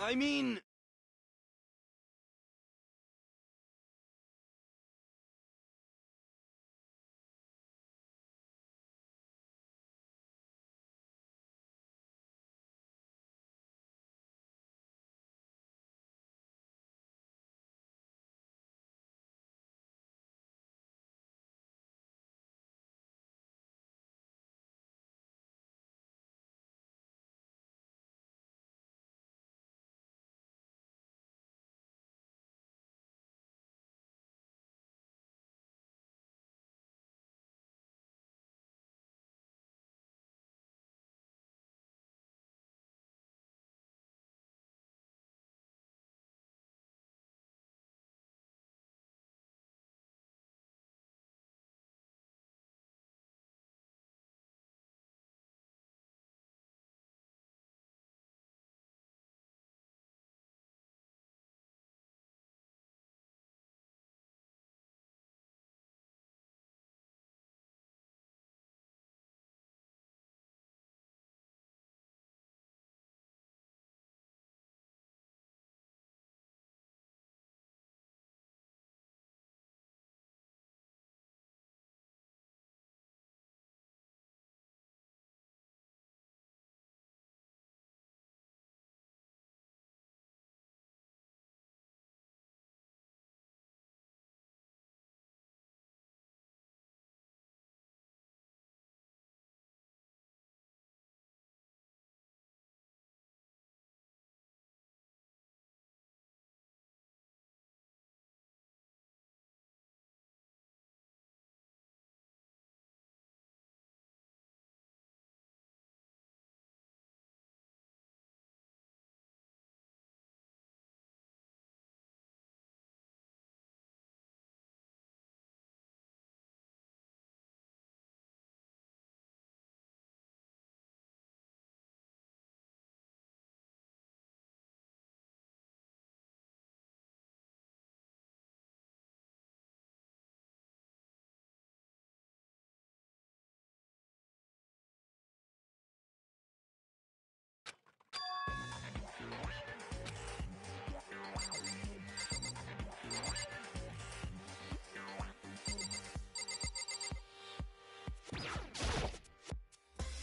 I mean...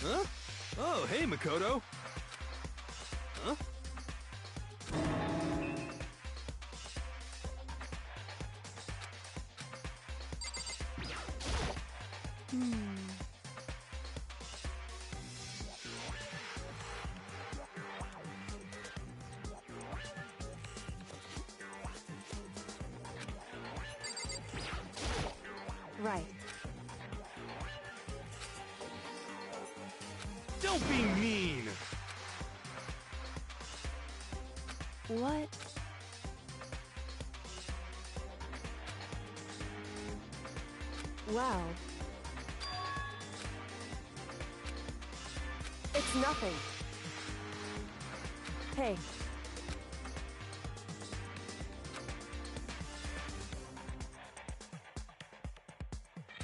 Huh? Oh, hey, Makoto. Huh? Right. Don't be mean! What? Well... It's nothing. Hey.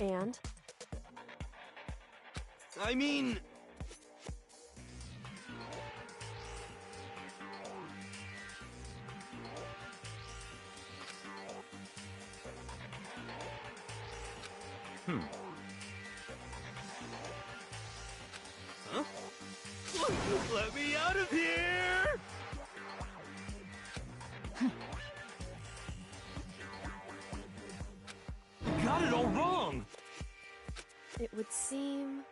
And? I mean... Huh? Let me out of here! Got it all wrong! It would seem...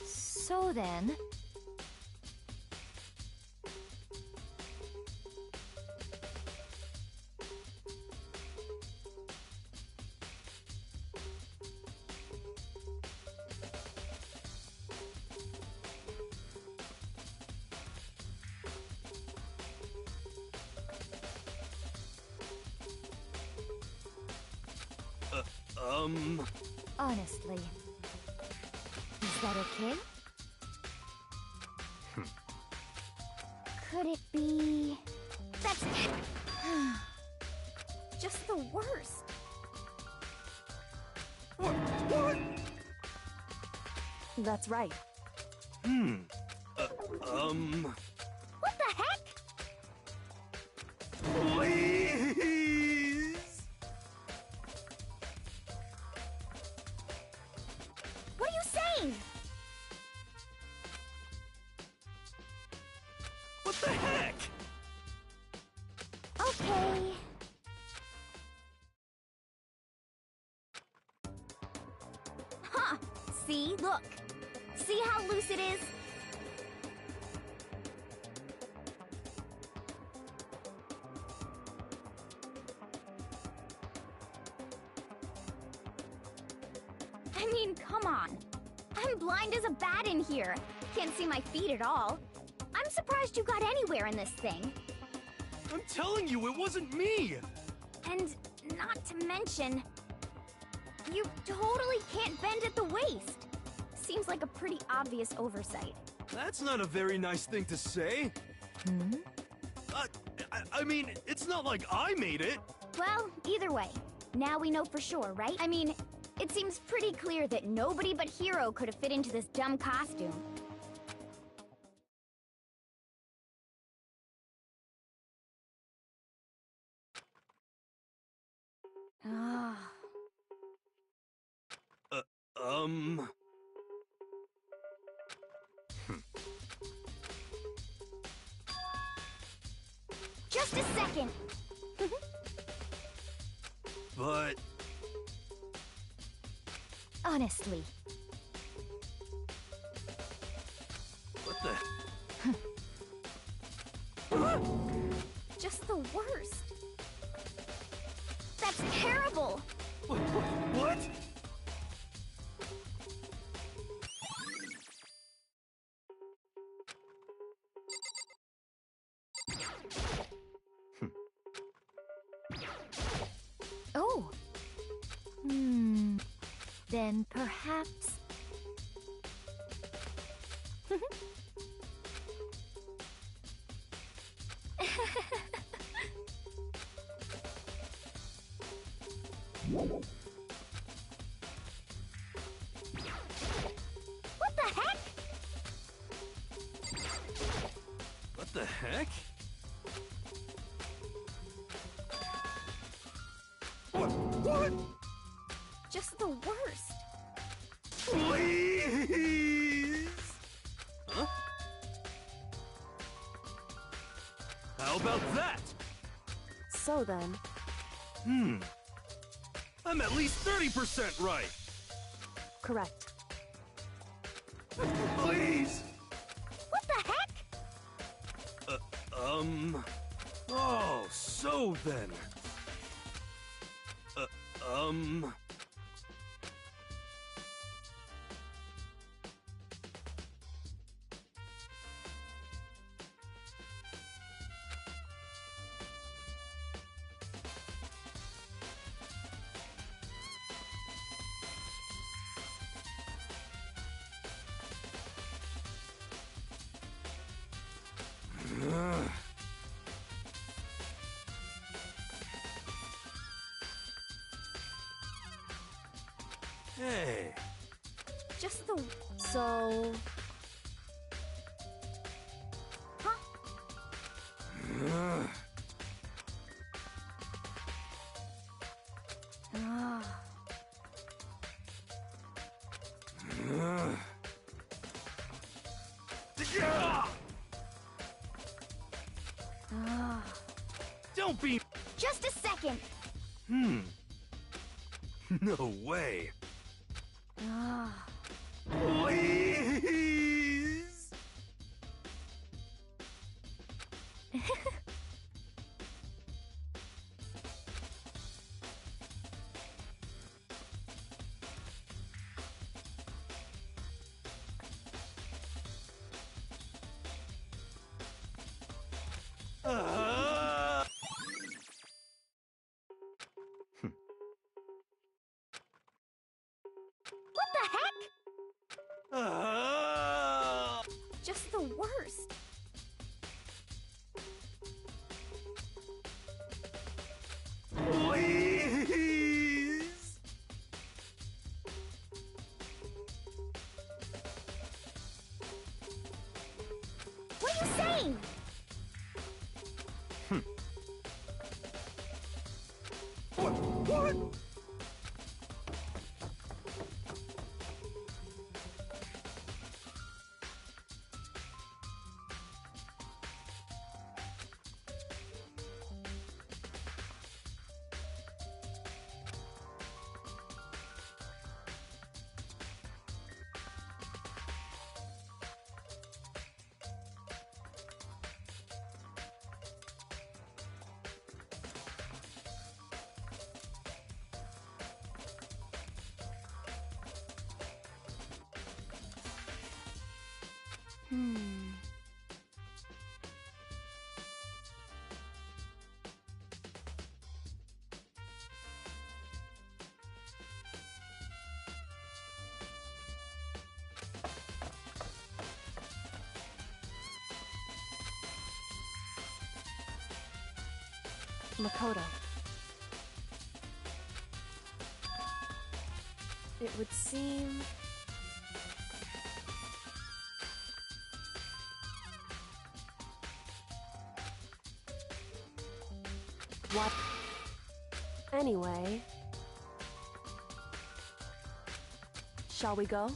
So then... Honestly, is that okay? Could it be... That's... just the worst. What? That's right. What the heck? Please! What are you saying? What the heck? Okay. Huh. See? Look. See how loose it is? I mean, come on. I'm blind as a bat in here. Can't see my feet at all. I'm surprised you got anywhere in this thing. I'm telling you, it wasn't me! And not to mention, you totally can't bend at the waist. Seems like a pretty obvious oversight. That's not a very nice thing to say. I mean, it's not like I made it. Well, either way, now we know for sure, right? I mean, it seems pretty clear that nobody but Hero could have fit into this dumb costume. Ah. Just a second. But... Honestly. what the... Just the worst. That's terrible. What? Oh. Then perhaps... What the heck? What the heck? What? Just the worst. Please! Huh? How about that? So then, I'm at least 30% right. correct. Please! What the heck? Oh, so then. Hey. Just the... So, Huh? Ah. Ah. Don't be... Just a second. No way. Ah. Please! What the heck? Ah! Just the worst. Makoto. It would seem... What? Anyway... Shall we go?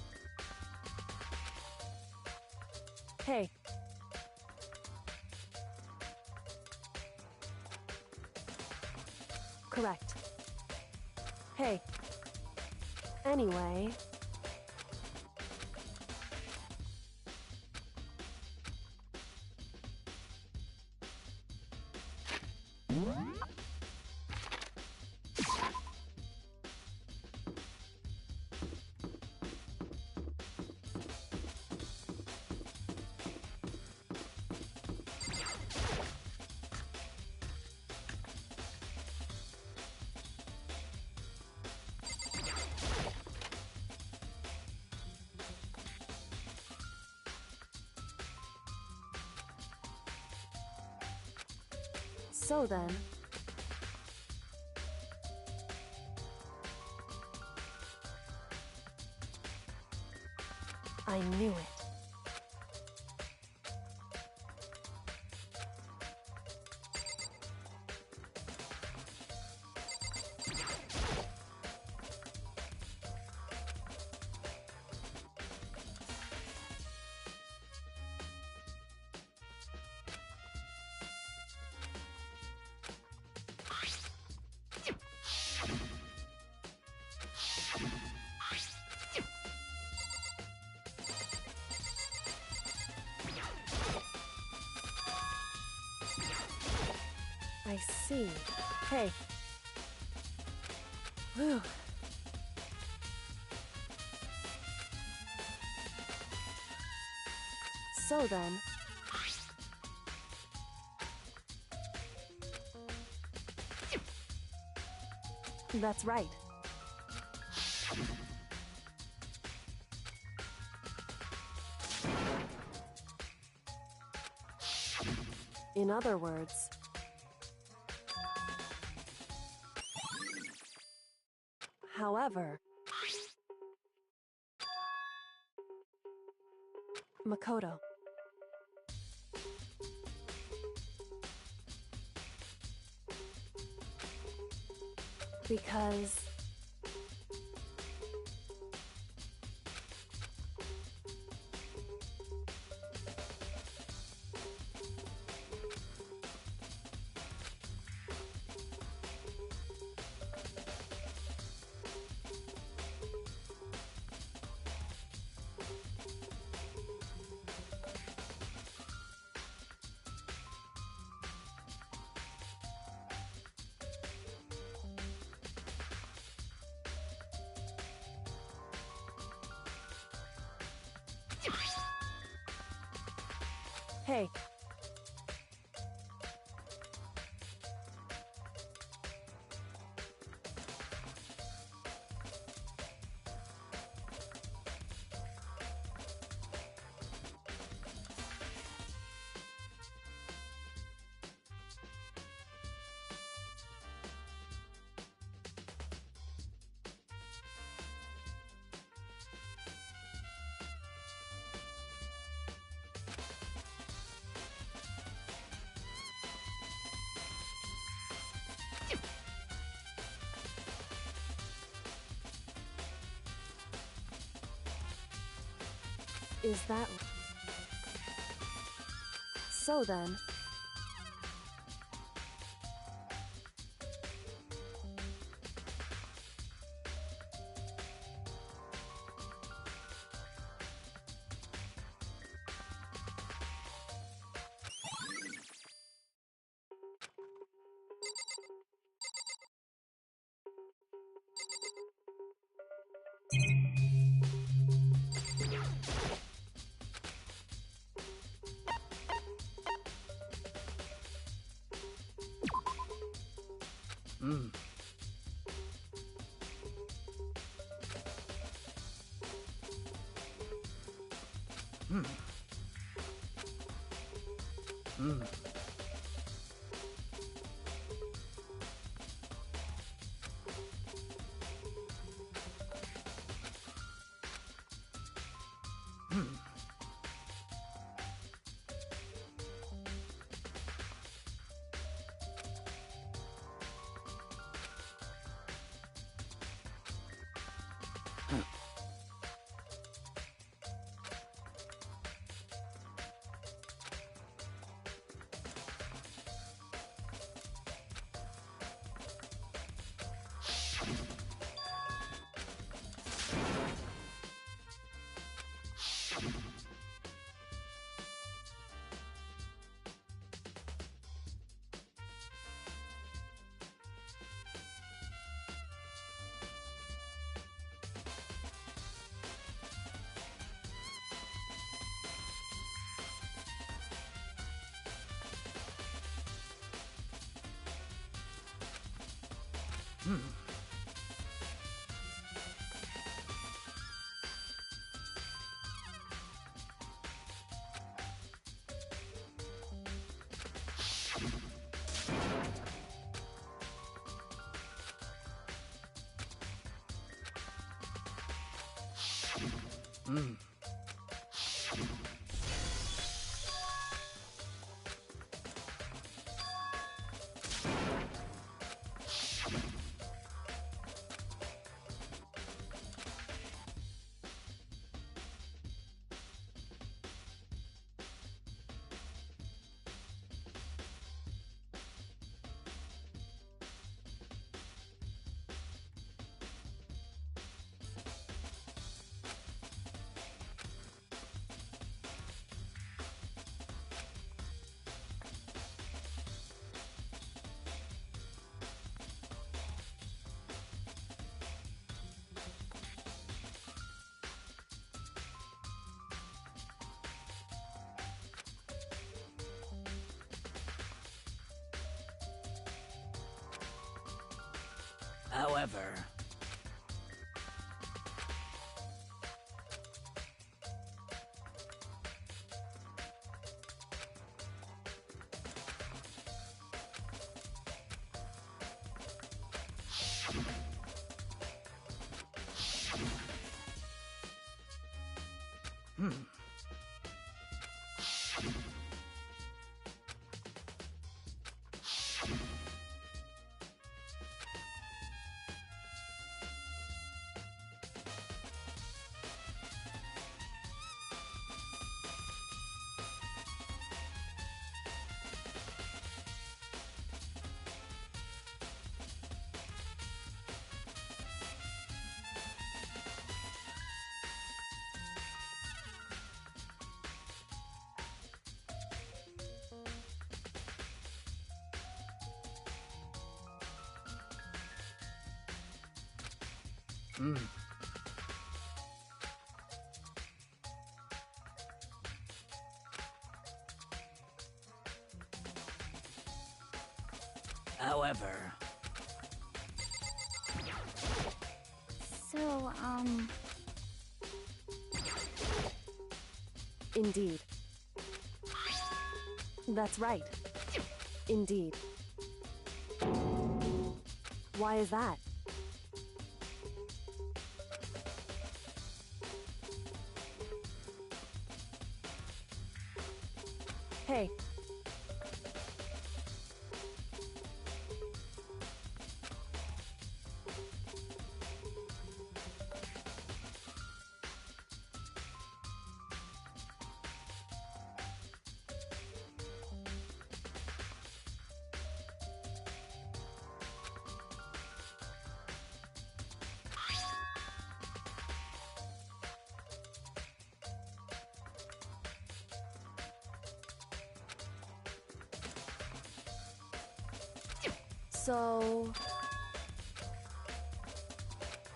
Hey. Correct. Hey. Anyway... So then... I knew it. I see. Hey. Whew. So then... That's right. In other words... However... Makoto. Because... Hey. Is that... So then... However... However... So, Indeed. That's right. Indeed. Why is that? Hey. So...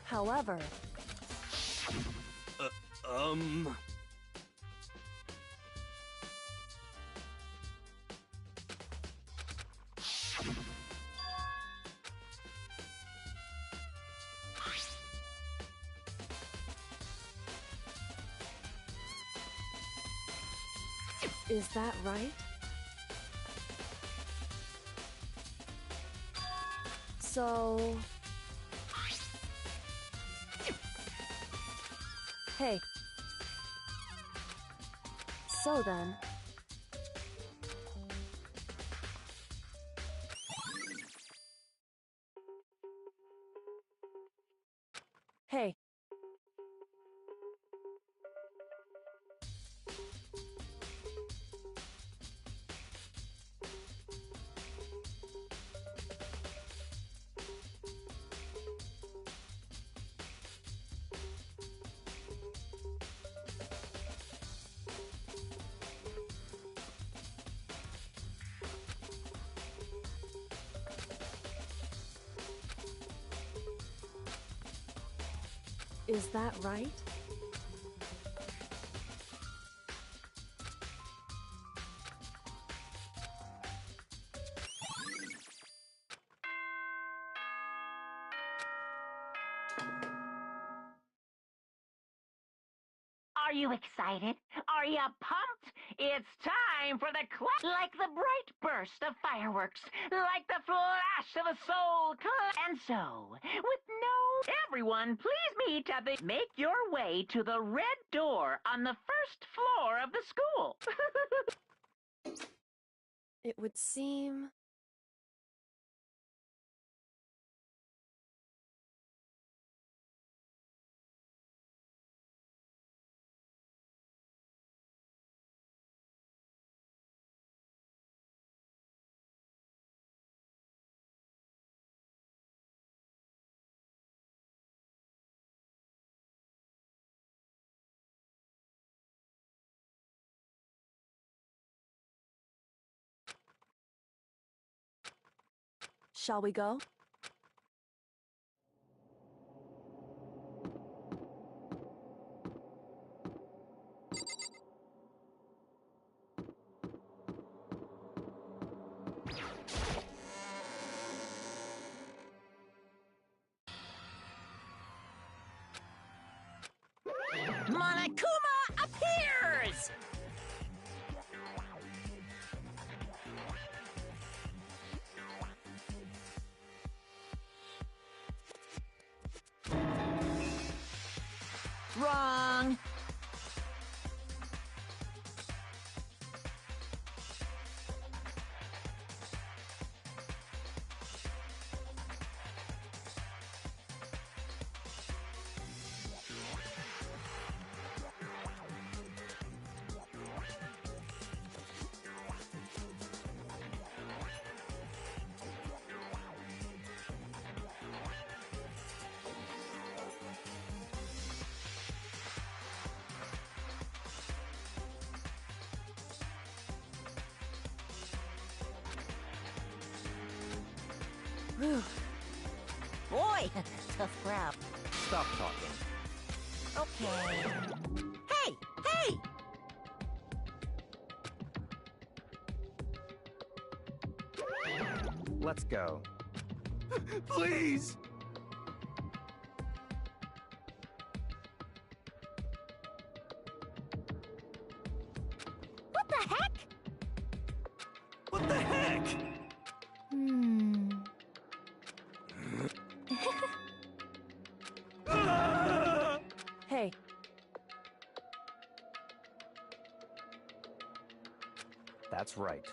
However... Is that right? So... Hey. So then... Hey. Is that right? Are you excited? Are you pumped? It's time for the like the bright burst of fireworks, like the flash of a soul And so, with no... Everyone, please meet at the... Make your way to the red door on the first floor of the school. It would seem... Shall we go? Monokuma appears! Wrong! Whew. Boy, tough crowd. Stop talking. Okay. Hey! Hey! Let's go. Please! What the heck? What the heck? Hey. That's right.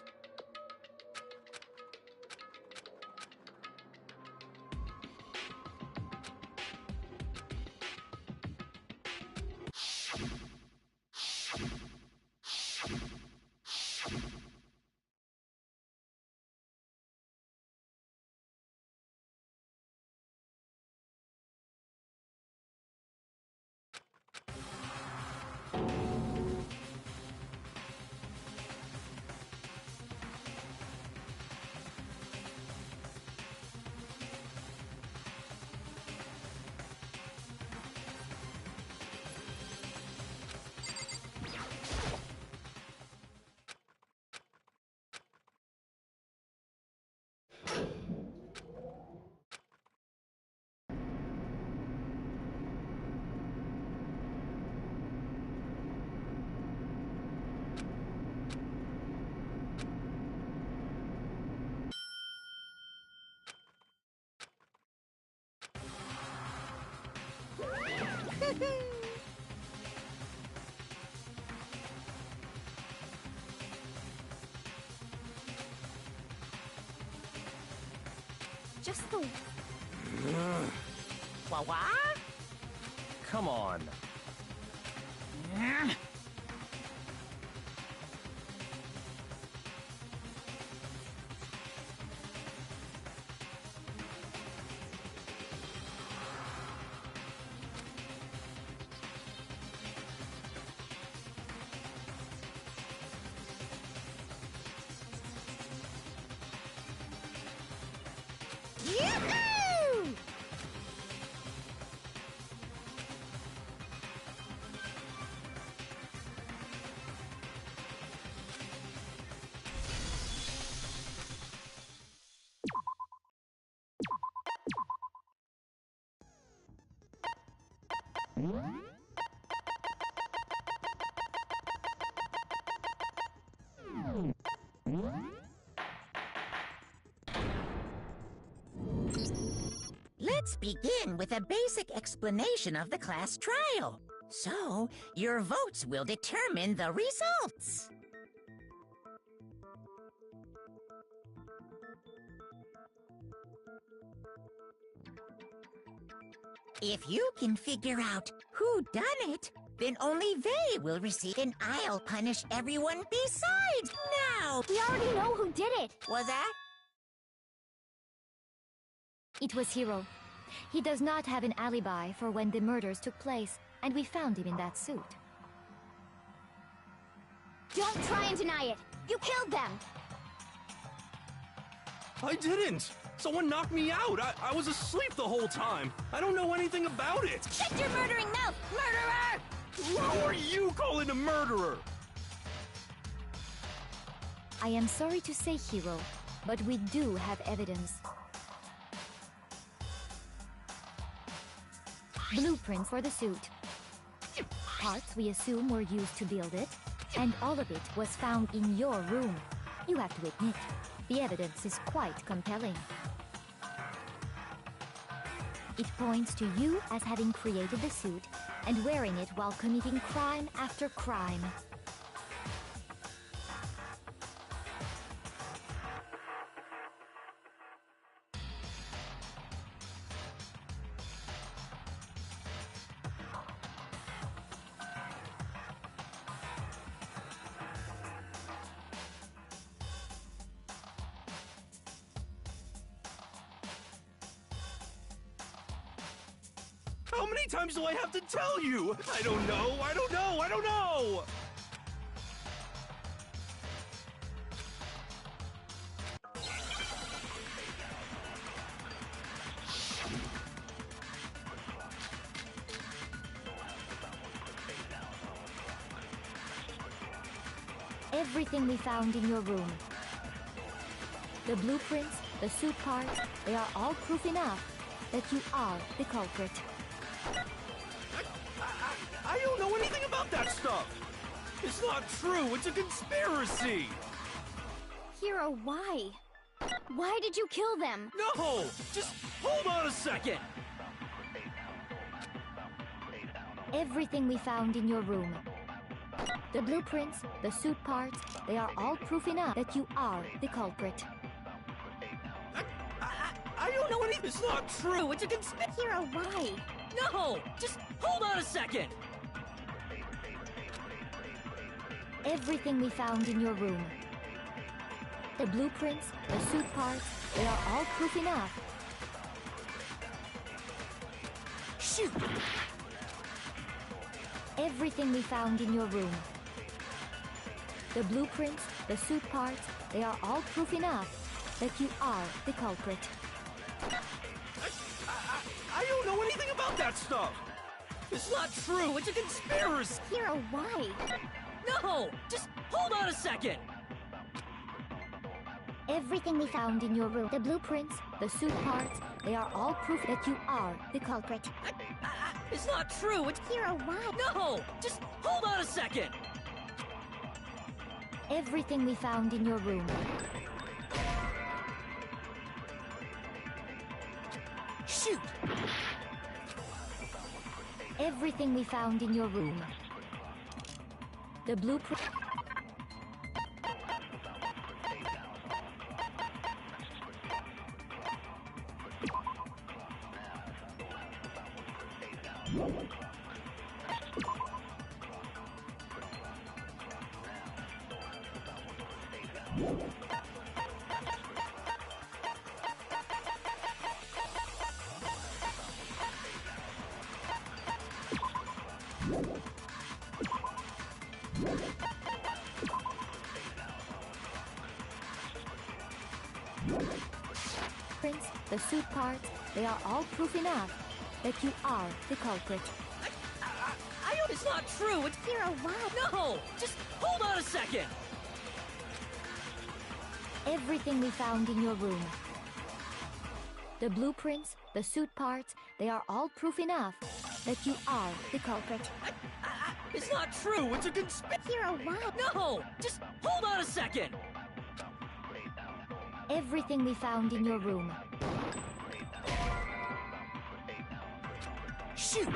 Just the... What? Come on. Yoo-hoo! Let's begin with a basic explanation of the class trial. So, your votes will determine the results. If you can figure out who done it, then only they will receive, and I'll punish everyone besides. Now, We already know who did it. was that? It was Hiro. He does not have an alibi for when the murders took place, and we found him in that suit. Don't try and deny it. You killed them. I didn't! Someone knocked me out! I was asleep the whole time! I don't know anything about it! Shut your murdering mouth, murderer! Who are you calling a murderer? I am sorry to say, Hiro, but we do have evidence. Blueprints for the suit. Parts we assume were used to build it, and all of it was found in your room. You have to admit, the evidence is quite compelling. It points to you as having created the suit and wearing it while committing crime after crime. How many times do I have to tell you? I don't know, I don't know, I don't know! Everything we found in your room. The blueprints, the suit parts, they are all proof enough that you are the culprit. I don't know anything about that stuff! It's not true, it's a conspiracy! Hiro, why? Why did you kill them? No! Just hold on a second! Everything we found in your room. The blueprints, the suit parts, they are all proof enough that you are the culprit. I don't know anything. It's not true. It's a conspiracy. Hiro, why? No! Just hold on a second! Everything we found in your room. The blueprints, the suit parts, they are all proof enough. Shoot! Everything we found in your room. The blueprints, the suit parts, they are all proof enough that you are the culprit. I don't know anything about that stuff! It's not true. It's a conspiracy. Hiro, why? No! Just hold on a second! Everything we found in your room. The blueprints, the suit parts, they are all proof that you are the culprit. It's not true. It's... Hiro, why? No! Just hold on a second! Everything we found in your room. Shoot! Everything we found in your room. The blueprint. The suit parts, they are all proof enough that you are the culprit. I don't. It's not true. It's Hero, what? no. Just hold on a second. Everything we found in your room. The blueprints, the suit parts, they are all proof enough that you are the culprit. It's not true. It's a conspiracy. Hero, what? No. Just hold on a second. Everything we found in your room. Shoot.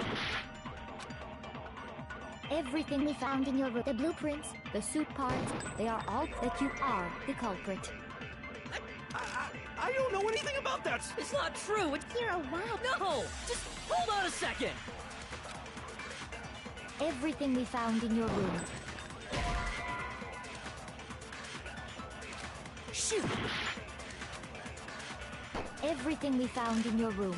Everything we found in your room. The blueprints, the suit parts, they are all that you are the culprit. I don't know anything about that. It's not true. It's Hero, what? no. Just hold on a second. Everything we found in your room. Shoot. Everything we found in your room.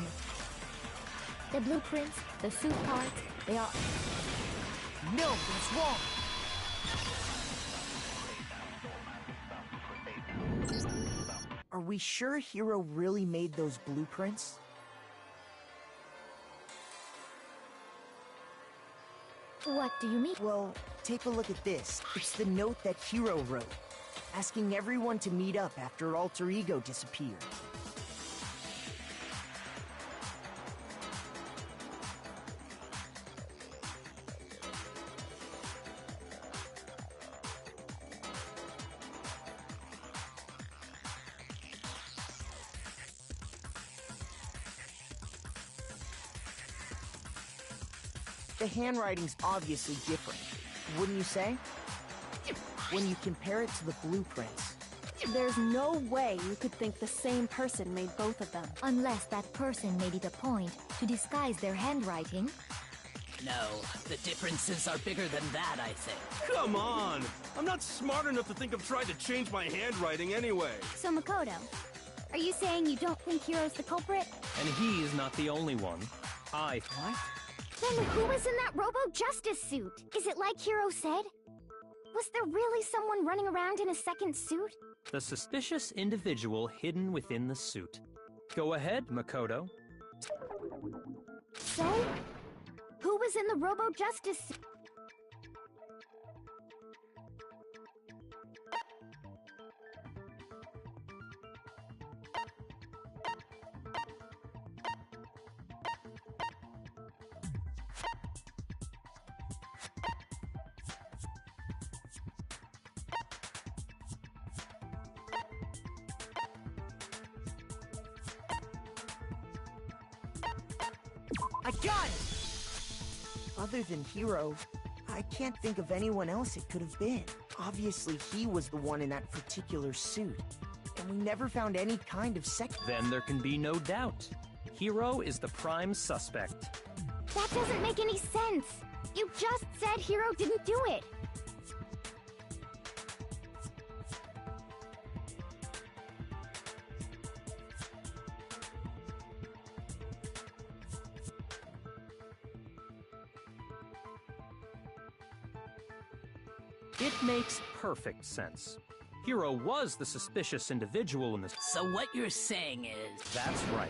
The blueprints, the suit parts, they are... No, that's wrong. Are we sure Hero really made those blueprints? What do you mean? Well, take a look at this. It's the note that Hero wrote, asking everyone to meet up after Alter Ego disappeared. The handwriting's obviously different, wouldn't you say? When you compare it to the blueprints. There's no way you could think the same person made both of them. Unless that person made it a point to disguise their handwriting. No, the differences are bigger than that, I think. Come on! I'm not smart enough to think of trying to change my handwriting anyway. So, Makoto, are you saying you don't think Hero's the culprit? And he's not the only one. What? Then who was in that Robo-Justice suit? Is it like Hero said? Was there really someone running around in a second suit? The suspicious individual hidden within the suit. Go ahead, Makoto. So, who was in the Robo-Justice suit? I got it! Other than Hero, I can't think of anyone else it could have been. Obviously, he was the one in that particular suit. And we never found any kind of second... Then there can be no doubt. Hero is the prime suspect. That doesn't make any sense. You just said Hero didn't do it. It makes perfect sense. Hero was the suspicious individual in this. So what you're saying is... That's right.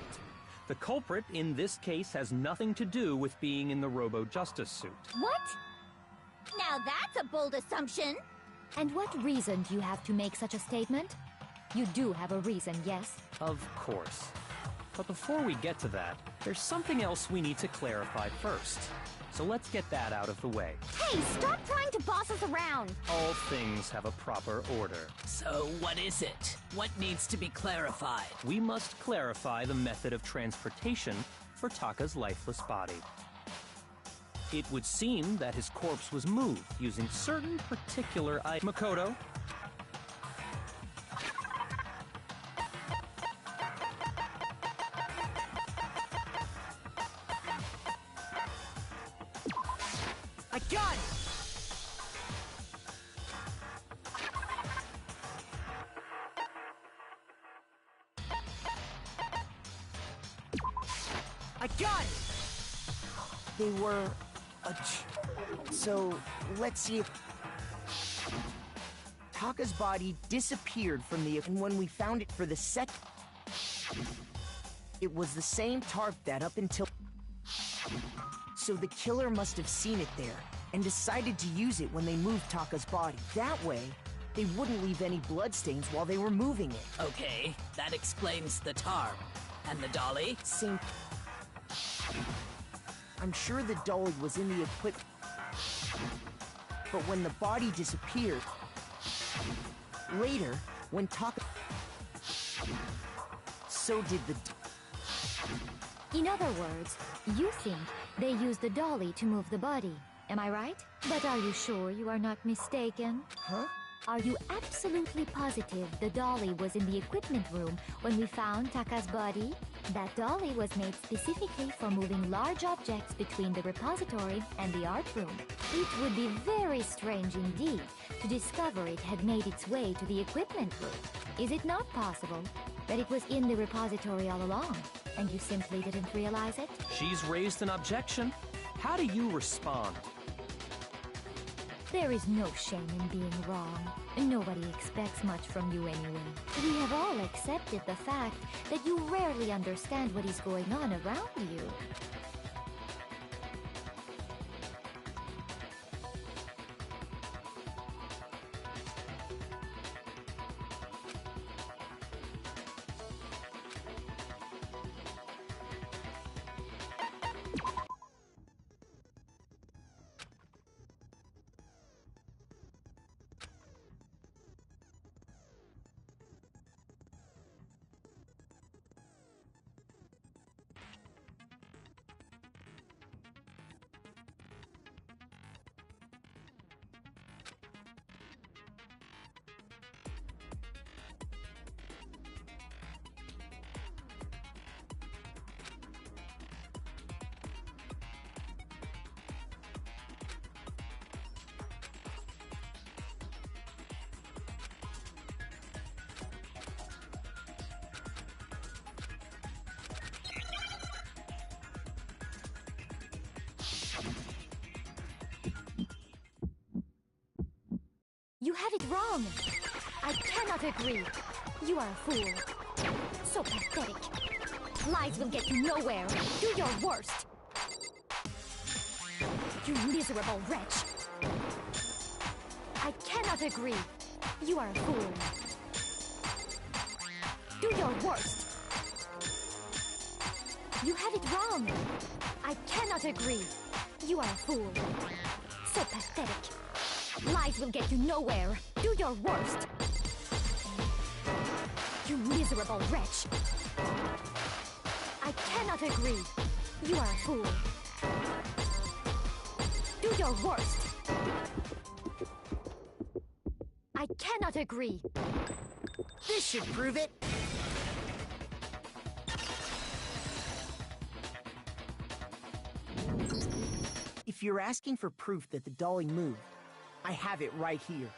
The culprit in this case has nothing to do with being in the Robo-Justice suit. What? Now that's a bold assumption. And what reason do you have to make such a statement? You do have a reason, yes? Of course. But before we get to that, there's something else we need to clarify first. So let's get that out of the way. Hey, stop trying to boss us around. All things have a proper order. So what is it? What needs to be clarified? We must clarify the method of transportation for Taka's lifeless body. It would seem that his corpse was moved using certain particular items. Makoto? I got it! I got it! They were so let's see if Taka's body disappeared from the and when we found it for the second, it was the same tarp that up until so the killer must have seen it there and decided to use it when they moved Taka's body. That way, they wouldn't leave any bloodstains while they were moving it. Okay, that explains the tarp. And the dolly? Same. I'm sure the dolly was in the equipment. But when the body disappeared, later, when Taka... So did the... In other words, you think they used the dolly to move the body. Am I right? But are you sure you are not mistaken? Huh? Are you absolutely positive the dolly was in the equipment room when we found Taka's body? That dolly was made specifically for moving large objects between the repository and the art room. It would be very strange indeed to discover it had made its way to the equipment room. Is it not possible that it was in the repository all along, and you simply didn't realize it? She's raised an objection. How do you respond? There is no shame in being wrong. Nobody expects much from you anyway. We have all accepted the fact that you rarely understand what is going on around you. You have it wrong. I cannot agree. You are a fool. So pathetic. Lies will get you nowhere. Do your worst. You miserable wretch. I cannot agree. You are a fool. Do your worst. You have it wrong. I cannot agree. You are a fool. So pathetic. Lies will get you nowhere. Do your worst. You miserable wretch. I cannot agree. You are a fool. Do your worst. I cannot agree. This should prove it. If you're asking for proof that the dolly moved, I have it right here.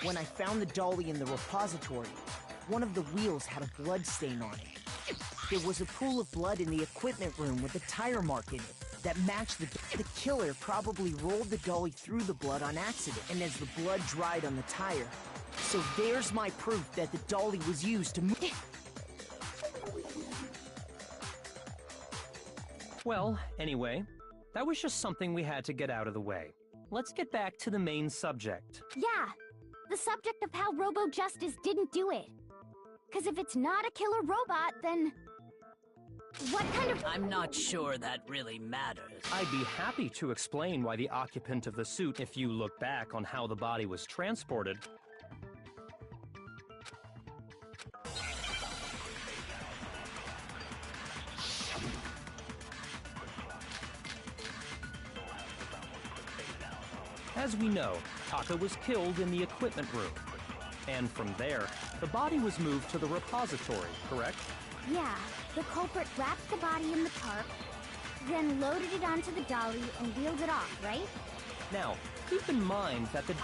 When I found the dolly in the repository, one of the wheels had a blood stain on it. There was a pool of blood in the equipment room with a tire mark in it that matched the killer probably rolled the dolly through the blood on accident, and as the blood dried on the tire. So there's my proof that the dolly was used to move. Well, anyway, that was just something we had to get out of the way. Let's get back to the main subject. Yeah, the subject of how Robo Justice didn't do it. Because if it's not a killer robot, then... what kind of... I'm not sure that really matters. I'd be happy to explain why the occupant of the suit if you look back on how the body was transported. As we know, Taka was killed in the equipment room. And from there, the body was moved to the repository, correct? Yeah, the culprit wrapped the body in the tarp, then loaded it onto the dolly and wheeled it off, right? Now, keep in mind that the...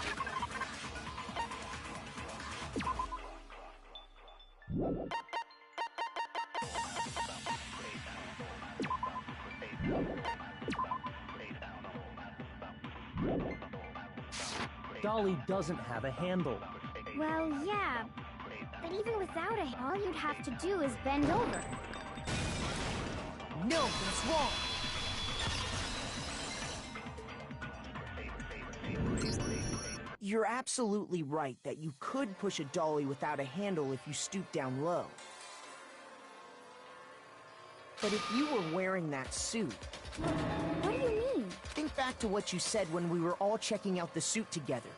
dolly doesn't have a handle. Well, yeah, but even without a... all you'd have to do is bend over. No, that's wrong. You're absolutely right that you could push a dolly without a handle if you stoop down low. But if you were wearing that suit... What do you mean? Think back to what you said when we were all checking out the suit together.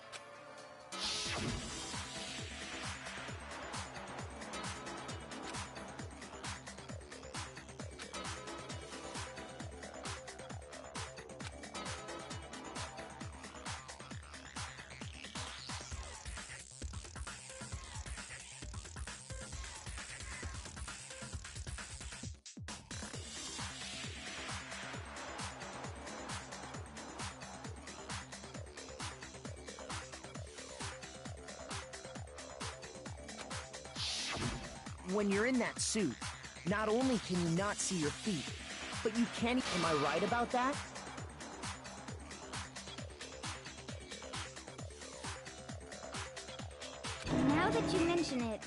When you're in that suit, not only can you not see your feet, but you can't... Am I right about that? Now that you mention it,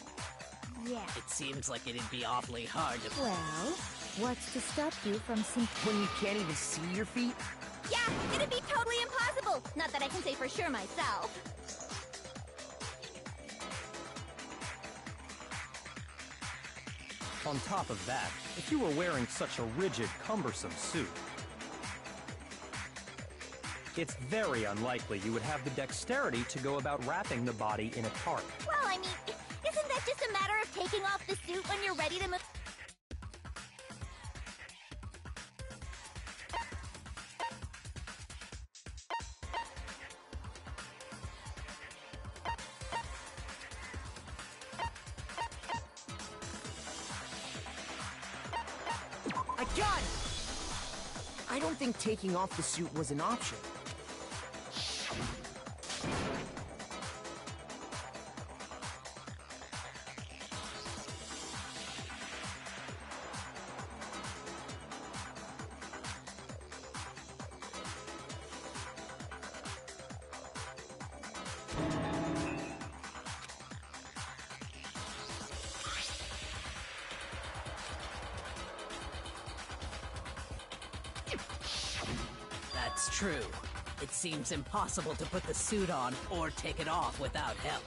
yeah. It seems like it'd be awfully hard to... Well, what's to stop you from seeing... When you can't even see your feet? Yeah, it'd be totally impossible! Not that I can say for sure myself. On top of that, if you were wearing such a rigid, cumbersome suit, it's very unlikely you would have the dexterity to go about wrapping the body in a tarp. Well, I mean, isn't that just a matter of taking off the suit when you're ready to move? I got it! I don't think taking off the suit was an option. That's true. It seems impossible to put the suit on or take it off without help.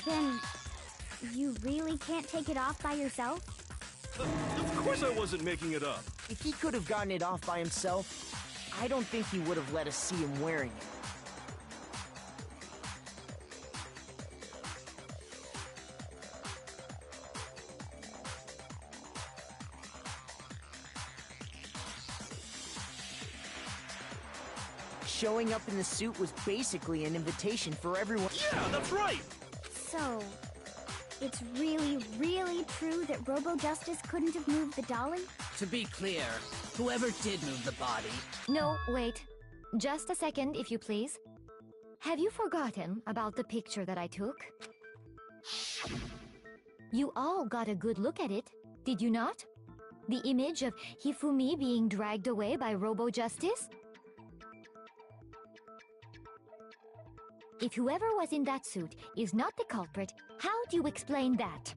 Then, you really can't take it off by yourself? Of course I wasn't making it up. If he could have gotten it off by himself, I don't think he would have let us see him wearing it. Showing up in the suit was basically an invitation for everyone. Yeah, that's right! So, it's really, really true that Robo-Justice couldn't have moved the dolly? To be clear, whoever did move the body... No, wait. Just a second, if you please. Have you forgotten about the picture that I took? You all got a good look at it, did you not? The image of Hifumi being dragged away by Robo-Justice? If whoever was in that suit is not the culprit, how do you explain that?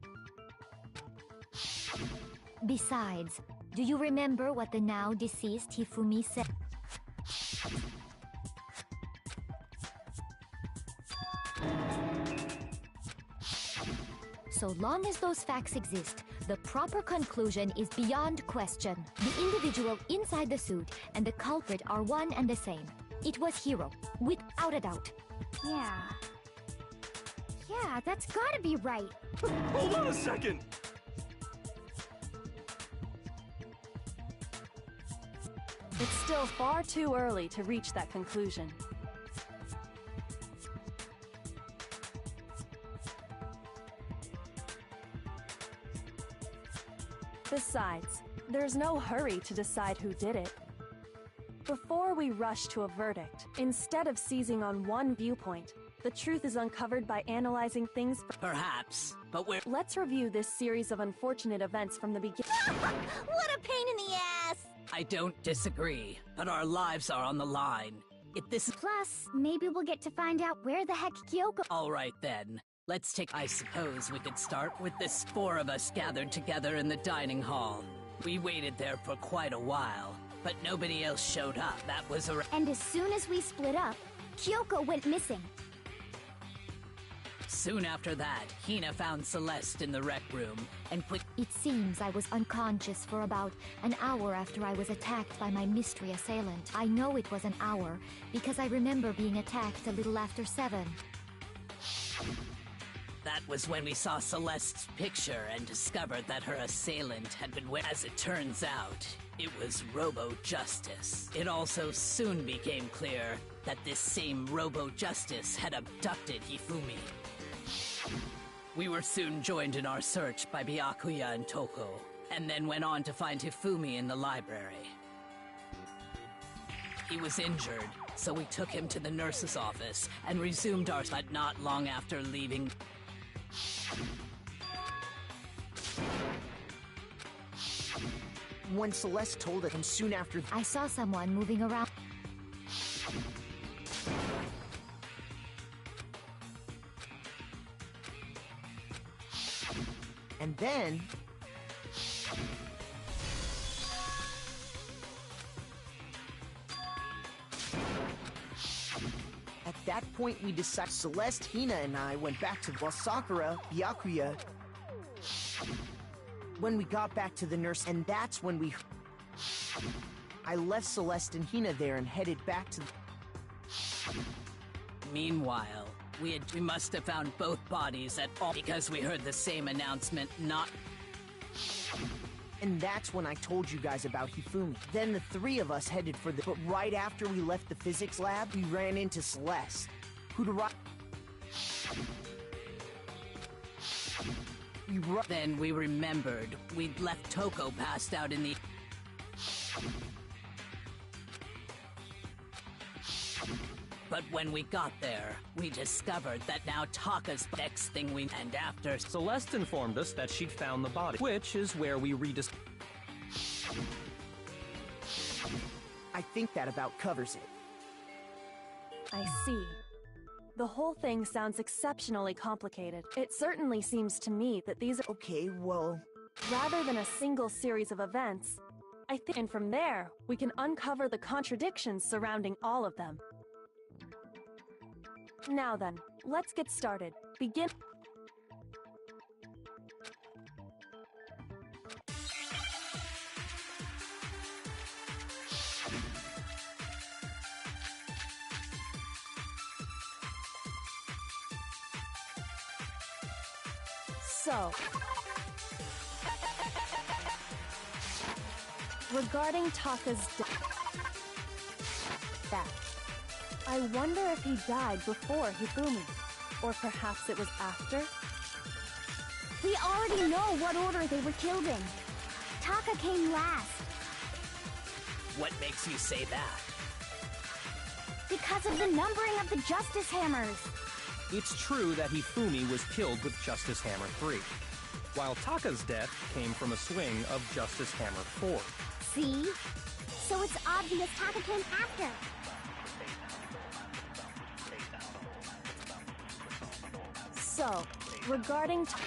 Besides, do you remember what the now deceased Hifumi said? So long as those facts exist, the proper conclusion is beyond question. The individual inside the suit and the culprit are one and the same. It was Hiro, without a doubt. Yeah, that's gotta be right. Hold on a second! It's still far too early to reach that conclusion. Besides, there's no hurry to decide who did it. Before we rush to a verdict, instead of seizing on one viewpoint, the truth is uncovered by analyzing things. Perhaps, but we're... Let's review this series of unfortunate events from the beginning. What a pain in the ass! I don't disagree, but our lives are on the line. If this is... Plus, maybe we'll get to find out where the heck Kyoko... All right then. Let's take... I suppose we could start with this 4 of us gathered together in the dining hall. We waited there for quite a while, but nobody else showed up. That was a... And as soon as we split up, Kyoko went missing. Soon after that, Hina found Celeste in the rec room and put... It seems I was unconscious for about an hour after I was attacked by my mystery assailant. I know it was an hour, because I remember being attacked a little after 7. That was when we saw Celeste's picture and discovered that her assailant had been... As it turns out, it was Robo-Justice. It also soon became clear that this same Robo-Justice had abducted Hifumi. We were soon joined in our search by Byakuya and Toko, and then went on to find Hifumi in the library. He was injured, so we took him to the nurse's office and resumed our... But not long after leaving... When Celeste told us, and soon after... I saw someone moving around. And then... At that point, we decided Celeste, Hina, and I went back to... While Sakura, Byakuya... When we got back to the nurse, and that's when we... I left Celeste and Hina there and headed back to... Meanwhile, we must have found both bodies at all because we heard the same announcement, not... And that's when I told you guys about Hifumi. Then the 3 of us headed for the... But right after we left the physics lab, we ran into Celeste, who'd arrived... Then we remembered we'd left Toko passed out in the... But when we got there, we discovered that now Taka's next thing we... And after... Celeste informed us that she'd found the body, which is where we I think that about covers it. I see. The whole thing sounds exceptionally complicated. It certainly seems to me that these are... Okay, well... Rather than a single series of events, I think... And from there, we can uncover the contradictions surrounding all of them. Now then, let's get started. Begin... So, regarding Taka's death, I wonder if he died before Hifumi, or perhaps it was after? We already know what order they were killed in. Taka came last. What makes you say that? Because of the numbering of the Justice Hammers. It's true that Hifumi was killed with Justice Hammer 3, while Taka's death came from a swing of Justice Hammer 4. See? So it's obvious Taka came after. So, regarding Taka's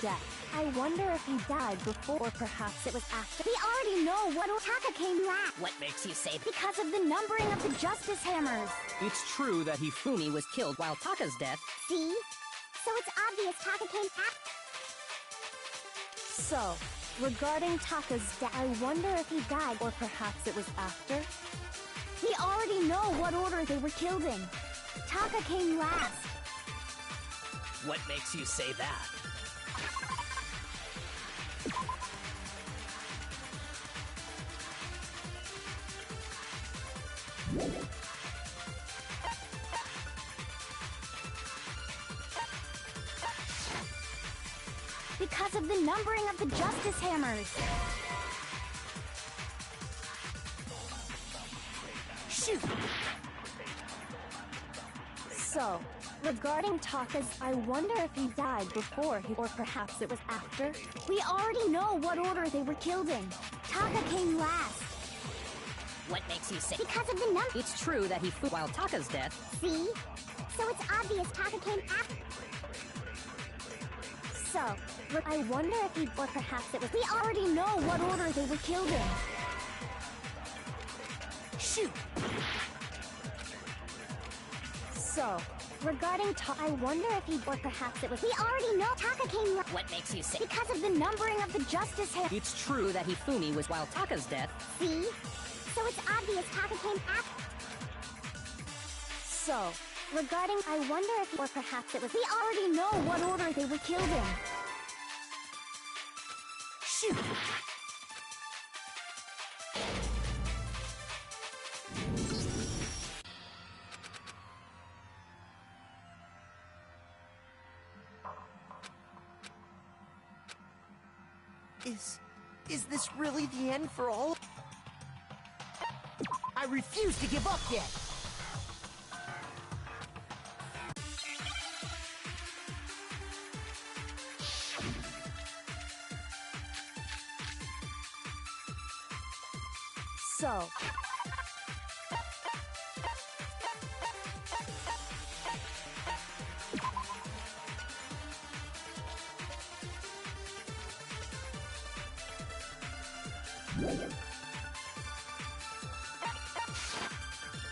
death. I wonder if he died before, or perhaps it was after. We already know what Taka came last. What makes you say that? Because of the numbering of the Justice Hammers. It's true that Hifumi was killed while Taka's death. See? So it's obvious Taka came after. So, regarding Taka's death, I wonder if he died, or perhaps it was after. We already know what order they were killed in. Taka came last. What makes you say that? Because of the numbering of the Justice Hammers. Shoot! So, regarding Taka's, I wonder if he died before, or perhaps it was after. We already know what order they were killed in. Taka came last. What makes you say? Because of the number. It's true that while Taka's death. See? So it's obvious Taka came after. So, I wonder if he, or perhaps it was. We already know what order they were killed in. Shoot! So, regarding I wonder if he, or perhaps it was. We already know Taka came last. What makes you say? Because of the numbering of the Justice Hammers. It's true that Hifumi was while Taka's death. See? So it's obvious Taka came after. So, regarding I wonder if, or perhaps it was. We already know what order they were killed in. Shoot! Is this really the end for all? I refuse to give up yet! So,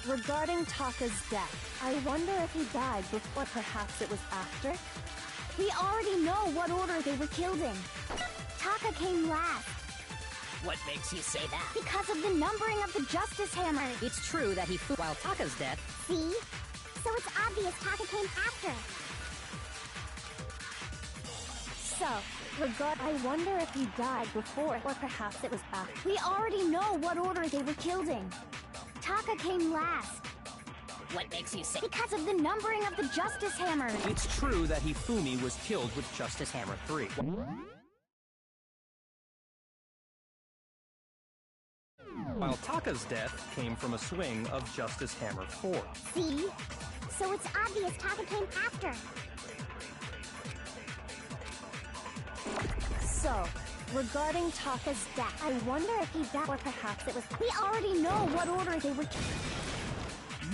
regarding Taka's death, I wonder if he died before, perhaps it was after. We already know what order they were killed in. Taka came last. What makes you say that? Because of the numbering of the Justice Hammers. It's true that while Taka's death. See? So it's obvious Taka came after. So, I wonder if he died before, or perhaps it was after. We already know what order they were killed in. Taka came last. What makes you say? Because of the numbering of the Justice Hammers. It's true that Hifumi was killed with Justice Hammer 3. While Taka's death came from a swing of Justice Hammer 4. See? So it's obvious Taka came after. So, regarding Taka's death, I wonder if he died, or perhaps it was. We already know what order they were.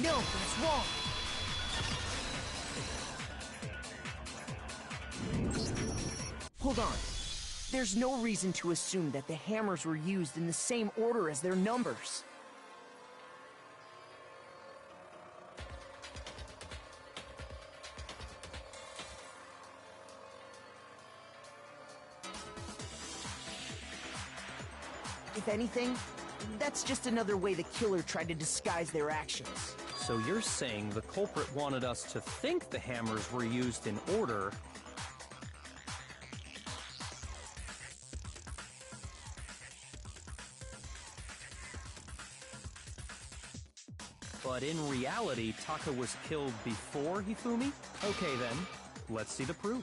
No, that's wrong! Hold on. There's no reason to assume that the hammers were used in the same order as their numbers. If anything, that's just another way the killer tried to disguise their actions. So you're saying the culprit wanted us to think the hammers were used in order, But in reality, Taka was killed before Hifumi? Okay then, let's see the proof.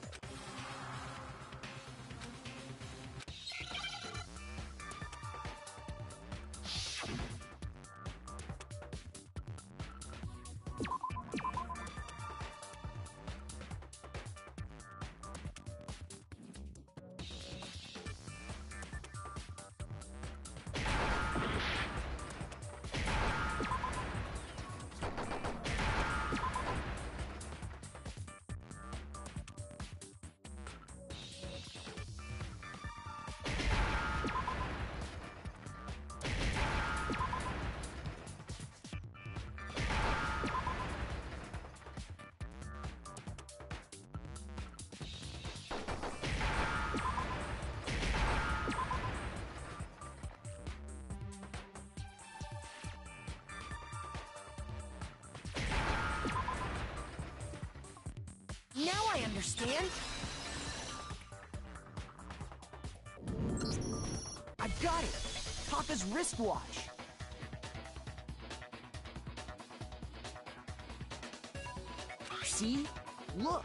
Now I understand. I got it. Taka's wristwatch. See? Look.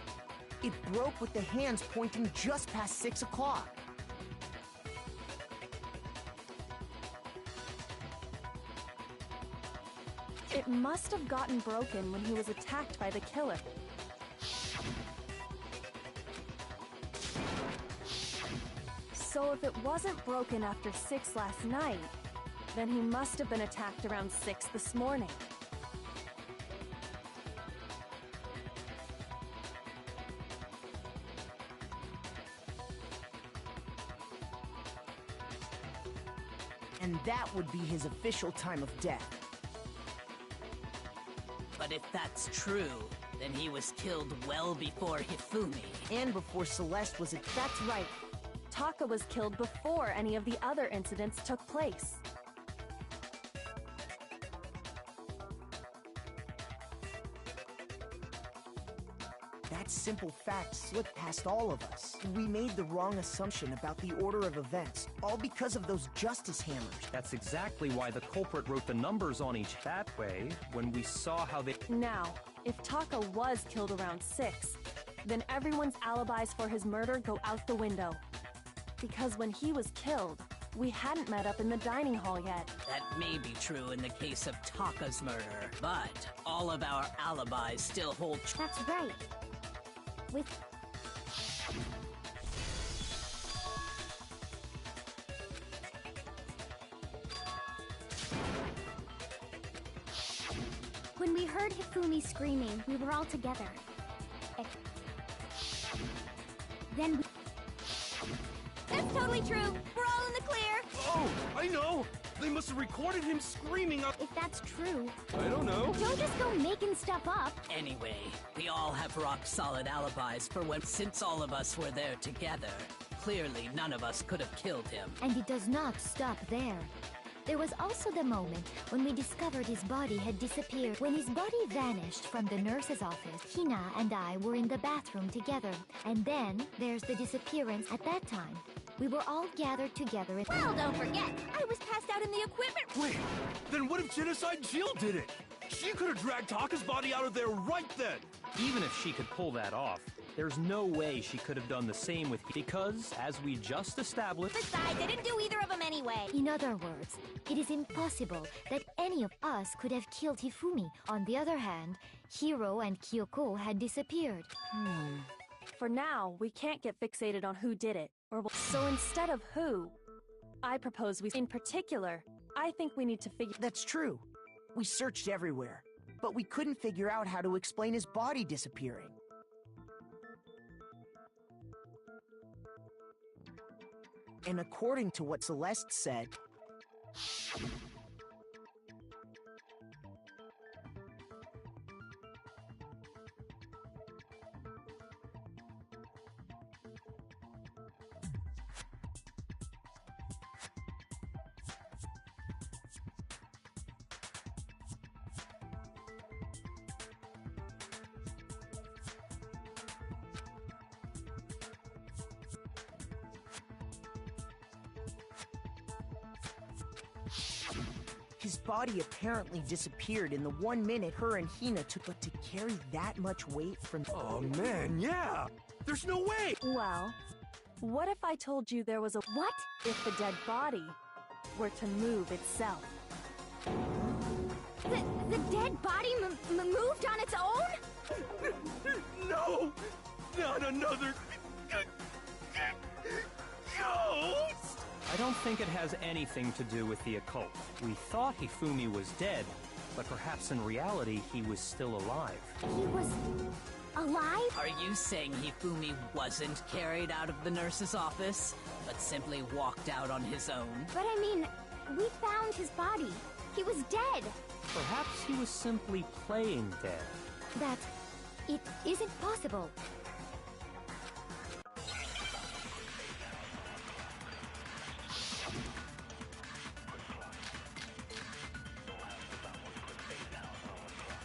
It broke with the hands pointing just past 6 o'clock. It must have gotten broken when he was attacked by the killer. So if it wasn't broken after 6 last night, then he must have been attacked around 6 this morning. And that would be his official time of death. But if that's true, then he was killed well before Hifumi. And before Celeste was attacked. That's right. Taka was killed before any of the other incidents took place. That simple fact slipped past all of us. We made the wrong assumption about the order of events, all because of those justice hammers. That's exactly why the culprit wrote the numbers on each. That way, when we saw how they... Now, if Taka was killed around 6, then everyone's alibis for his murder go out the window. Because when he was killed, we hadn't met up in the dining hall yet. That may be true in the case of Taka's murder, but all of our alibis still hold true. That's right. With... When we heard Hifumi screaming, we were all together. Then we... That's totally true! We're all in the clear! Oh, I know! They must have recorded him screaming up. If that's true... I don't know. Don't just go making stuff up! Anyway, we all have rock-solid alibis for when... Since all of us were there together, clearly none of us could have killed him. And it does not stop there. There was also the moment when we discovered his body had disappeared. When his body vanished from the nurse's office, Hina and I were in the bathroom together. And then there's the disappearance at that time. We were all gathered together at... Well, don't forget, I was passed out in the equipment... Wait, then what if Genocide Jill did it? She could have dragged Taka's body out of there right then! Even if she could pull that off, there's no way she could have done the same with... Because, as we just established... Besides, I didn't do either of them anyway! In other words, it is impossible that any of us could have killed Hifumi. On the other hand, Hiro and Kyoko had disappeared. For now, we can't get fixated on who did it. So instead of who, I propose we... In particular, I think we need to figure... That's true. We searched everywhere, but we couldn't figure out how to explain his body disappearing. And according to what Celeste said... His body apparently disappeared in the 1 minute her and Hina took, but to carry that much weight from— Oh man, yeah! There's no way! Well, what if I told you there was a— What? if the dead body were to move itself? The dead body moved on its own? No! Not another ghost! I don't think it has anything to do with the occult. We thought Hifumi was dead, but perhaps in reality he was still alive. He was alive? Are you saying Hifumi wasn't carried out of the nurse's office, but simply walked out on his own? But I mean, we found his body. He was dead. Perhaps he was simply playing dead. That it isn't possible.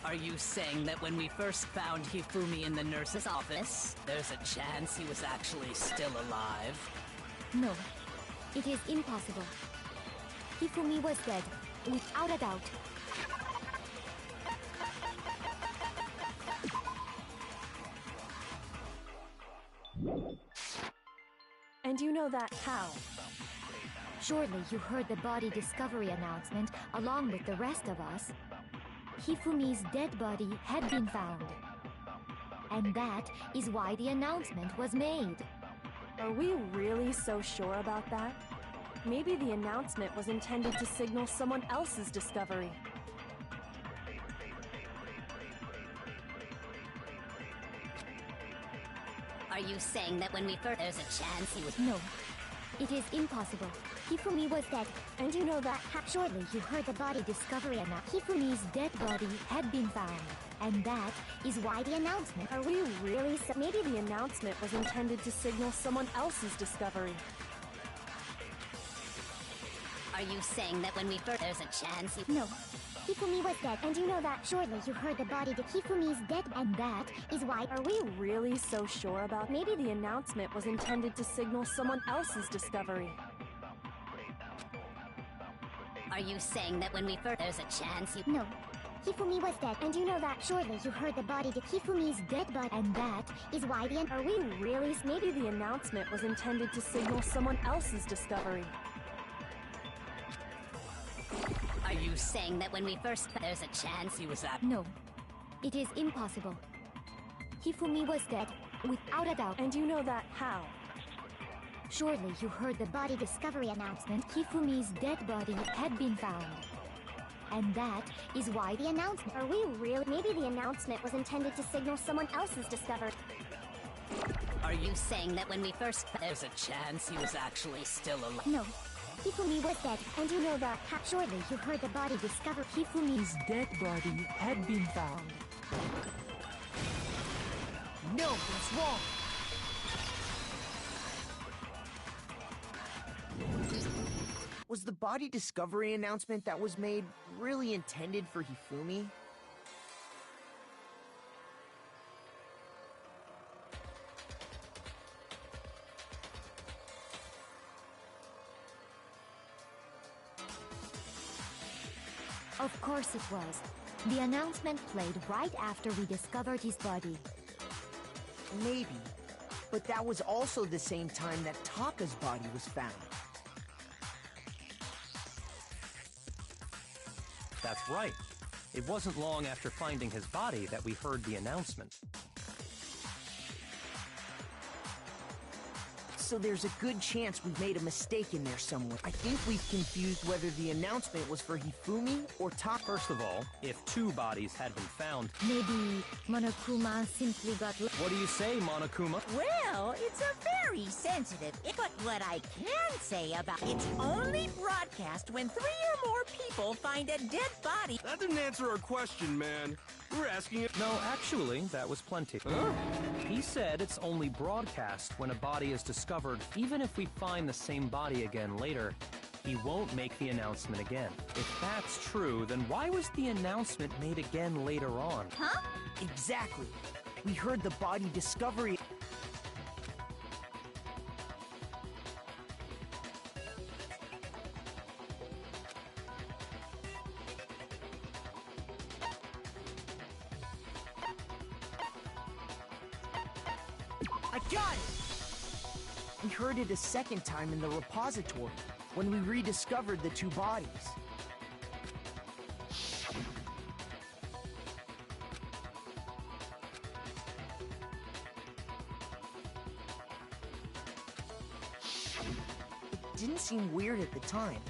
Are you saying that when we first found Hifumi in the nurse's office, there's a chance he was actually still alive? No, it is impossible. Hifumi was dead, without a doubt. And you know that how? Surely you heard the body discovery announcement along with the rest of us. Hifumi's dead body had been found. And that is why the announcement was made. Are we really so sure about that? Maybe the announcement was intended to signal someone else's discovery. Are you saying that when we first— there's a chance he was— No, it is impossible. Hifumi was dead. And you know that Surely you heard the body discovery announcement. Hifumi's dead body had been found. And that is why the announcement— Are we really so— Maybe the announcement was intended to signal someone else's discovery. Are you saying that when we first— there's a chance he— No, Hifumi was dead. And you know that. Surely you heard the body to Hifumi's dead. And that is why— Are we really so sure about— Maybe the announcement was intended to signal someone else's discovery. Are you saying that when we first— there's a chance he— No, Hifumi was dead. And you know that. Surely you heard the body to Hifumi's dead body. And that is why the— Are we really— Maybe the announcement was intended to signal someone else's discovery. Are you saying that when we first— there's a chance he was at— No, it is impossible. Hifumi was dead, without a doubt. And you know that how? Surely you heard the body discovery announcement. Hifumi's dead body had been found. And that is why the announcement— Are we really— Maybe the announcement was intended to signal someone else's discovery. Are you saying that when we first— There's a chance he was actually still alive? No, Hifumi was dead. And you know that Surely you heard the body discovery. Hifumi's dead body had been found. No, that's wrong. Was the body discovery announcement that was made really intended for Hifumi? Of course it was. The announcement played right after we discovered his body. Maybe. But that was also the same time that Taka's body was found. That's right. It wasn't long after finding his body that we heard the announcement. So there's a good chance we've made a mistake in there somewhere. I think we've confused whether the announcement was for Hifumi or Taka. First of all, if two bodies had been found... Maybe Monokuma simply got... What do you say, Monokuma? Well, it's a very sensitive... But what I can say about it's only broadcast when 3 or more people find a dead body. That didn't answer our question, man. We were asking if— No, actually, that was plenty. Huh? He said it's only broadcast when a body is discovered. Even if we find the same body again later, he won't make the announcement again. If that's true, then why was the announcement made again later on? Huh? Exactly. We heard the body discovery... I got it! We heard it a second time in the repository, when we rediscovered the two bodies. It didn't seem weird at the time,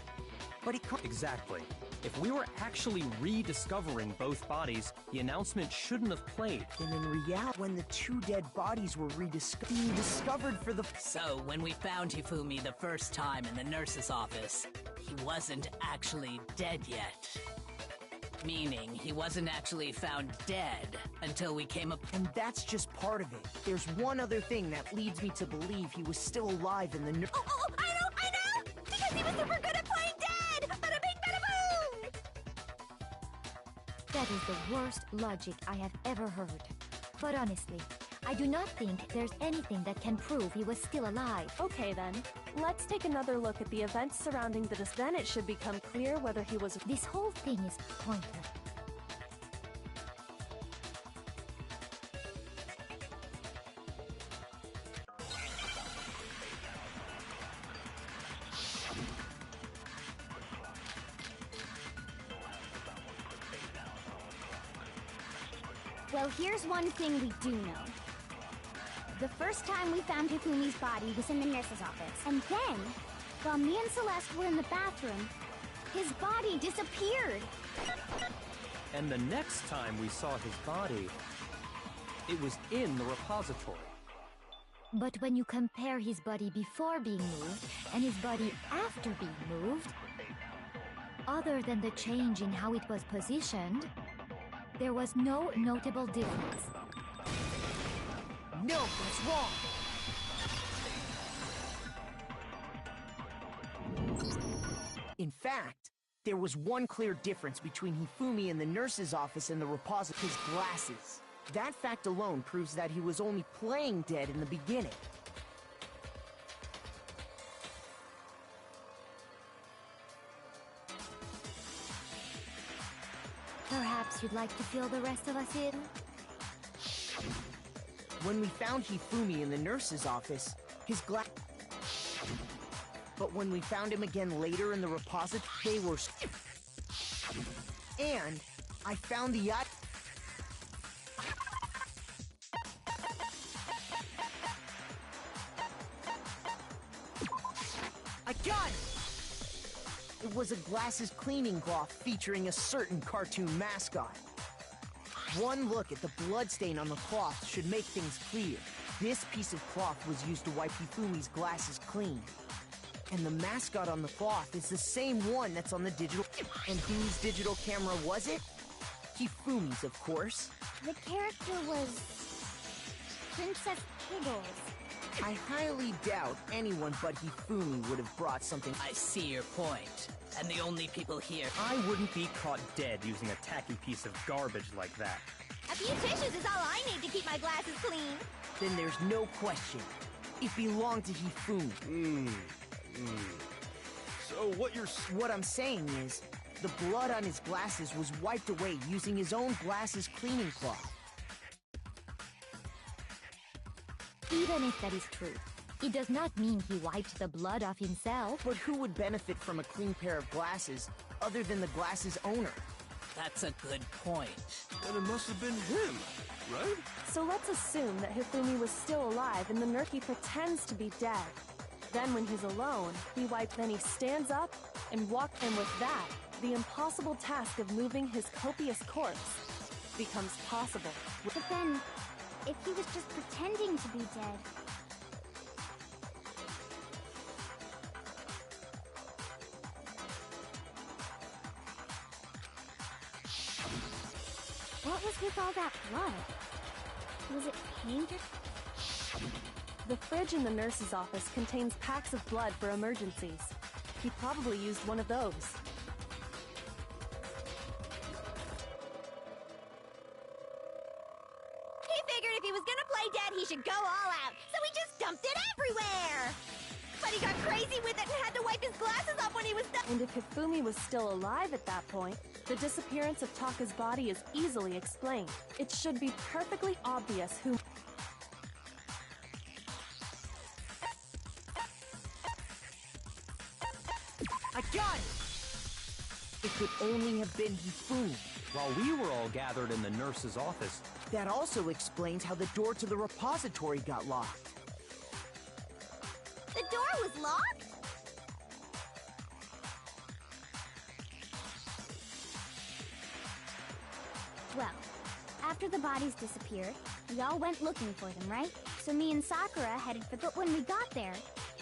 but it Exactly. If we were actually rediscovering both bodies, the announcement shouldn't have played. And in reality, when the two dead bodies were being discovered for the... So, when we found Hifumi the first time in the nurse's office, he wasn't actually dead yet. Meaning, he wasn't actually found dead until we came up... And that's just part of it. There's one other thing that leads me to believe he was still alive in the... Oh, I know! Because he was super good at playing dead! Bada bing, bada boom! That is the worst logic I have ever heard. But honestly, I do not think there's anything that can prove he was still alive. Okay then, let's take another look at the events surrounding the then it should become clear whether he was... This whole thing is pointless. Well, here's one thing we do know. The first time we found Hifumi's body was in the nurse's office. And then, while me and Celeste were in the bathroom, his body disappeared. And the next time we saw his body, it was in the repository. But when you compare his body before being moved and his body after being moved, other than the change in how it was positioned, there was no notable difference. No, that's wrong! In fact, there was one clear difference between Hifumi in the nurse's office and the repository: his glasses. That fact alone proves that he was only playing dead in the beginning. Perhaps you'd like to fill the rest of us in? When we found Hifumi in the nurse's office, his But when we found him again later in the repository, they were... And I found the yacht... I got it! It was a glasses cleaning cloth featuring a certain cartoon mascot. One look at the bloodstain on the cloth should make things clear. This piece of cloth was used to wipe Hifumi's glasses clean. And the mascot on the cloth is the same one that's on the digital... And whose digital camera was it? Hifumi's, of course. The character was... Princess Kiggles. I highly doubt anyone but Hifumi would have brought something... I see your point. And the only people here... I wouldn't be caught dead using a tacky piece of garbage like that. A few tissues is all I need to keep my glasses clean. Then there's no question. It belonged to Hifumi. So what I'm saying is, the blood on his glasses was wiped away using his own glasses cleaning cloth. Even if that is true, it does not mean he wiped the blood off himself. But who would benefit from a clean pair of glasses other than the glasses owner? That's a good point. Then it must have been him, right? So let's assume that Hifumi was still alive and the Nerky pretends to be dead. Then when he's alone, then he stands up and walks, and with that, the impossible task of moving his copious corpse becomes possible. But then, if he was just pretending to be dead... What was with all that blood? Was it painted? The fridge in the nurse's office contains packs of blood for emergencies. He probably used one of those. He figured if he was gonna play dead, he should go all out, so he just dumped it everywhere! But he got crazy with it and had to wipe his glasses off when he was done. And if Hifumi was still alive at that point, the disappearance of Taka's body is easily explained. It should be perfectly obvious who... could only have been Hifumi. While we were all gathered in the nurse's office, That also explains how the door to the repository got locked. The door was locked? Well, after the bodies disappeared, we all went looking for them, right? So me and Sakura headed for the... When we got there,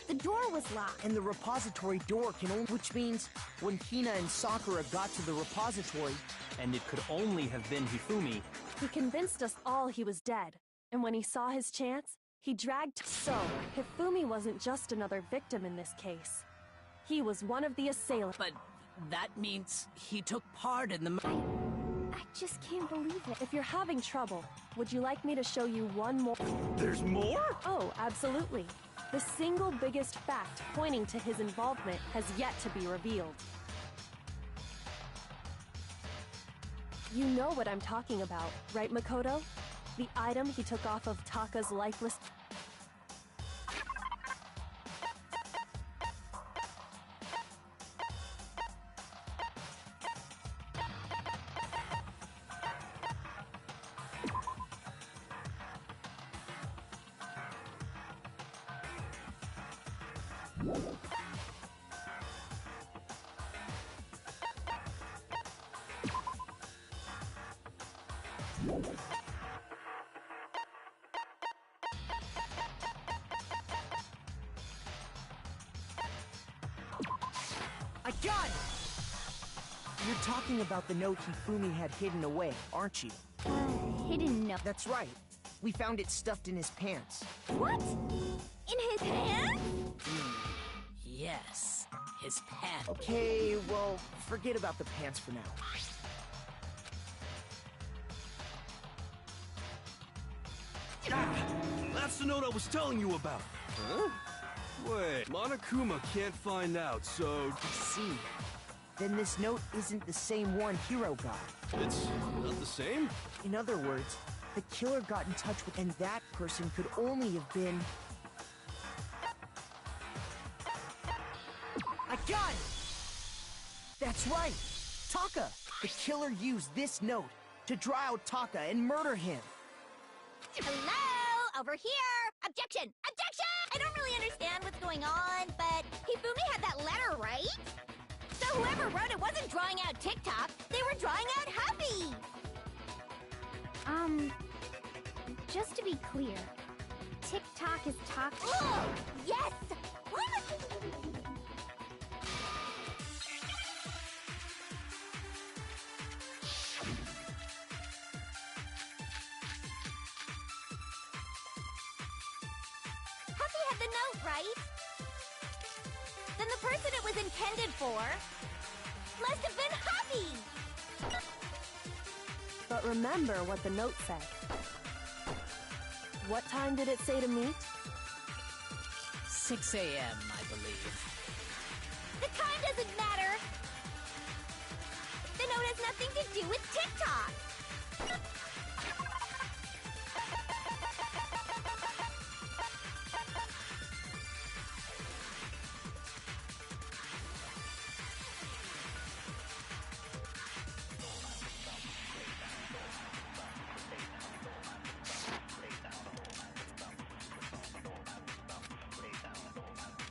the door was locked. And the repository door can only... Which means when Hina and Sakura got to the repository... and it could only have been Hifumi. He convinced us all he was dead, and when he saw his chance, he dragged... So, Hifumi wasn't just another victim in this case. He was one of the assailants. But that means he took part in the... I just can't believe it. If you're having trouble, would you like me to show you one more? There's more? Oh, absolutely. The single biggest fact pointing to his involvement has yet to be revealed. You know what I'm talking about, right, Makoto? The item he took off of Taka's lifeless... I got it! You're talking about the note Hifumi had hidden away, aren't you? Hidden note. That's right. We found it stuffed in his pants. What? In his pants? Yes, his pants. Okay, well, forget about the pants for now. That's the note I was telling you about. Huh? Wait, Monokuma can't find out, so... I see. Then this note isn't the same one Hiro got. It's not the same? In other words, the killer got in touch with... And that person could only have been... I got it! That's right! Taka! The killer used this note to draw out Taka and murder him. Hello? Over here! Objection! Objection! I don't really understand what's going on, but Hifumi had that letter, right? So whoever wrote it wasn't drawing out TikTok, they were drawing out Happy! Just to be clear, TikTok is talk... Oh! Yes! What? Happy had the note, right? Then the person it was intended for must have been Happy! But remember what the note said. What time did it say to meet? 6 a.m., I believe. The time doesn't matter! The note has nothing to do with TikTok!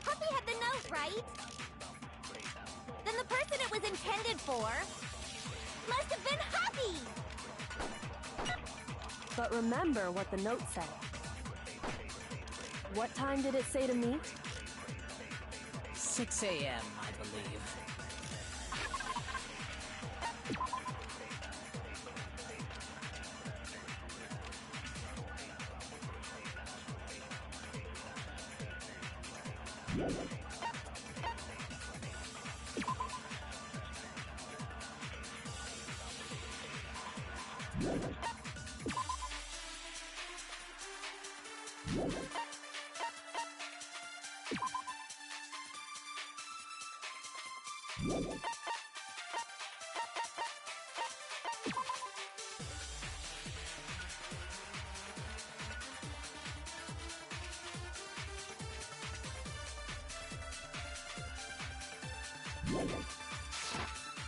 Happy had the note, right? Then the person it was intended for must have been Happy! But remember what the note said. What time did it say to meet? 6 a.m., I believe.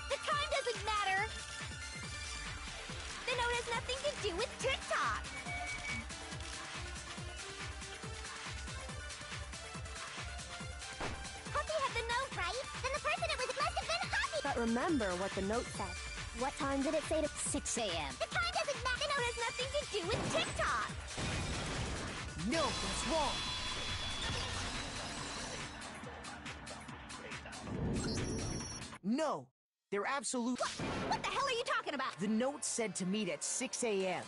The time to do with TikTok. Huffy had the note, right? Then the person it was must have been Huffy. But remember what the note said. What time did it say to 6 a.m. The time doesn't matter. The note has nothing to do with TikTok. No, that's wrong. No, they're absolute. What the hell are you talking about? The note said to meet at 6 a.m.,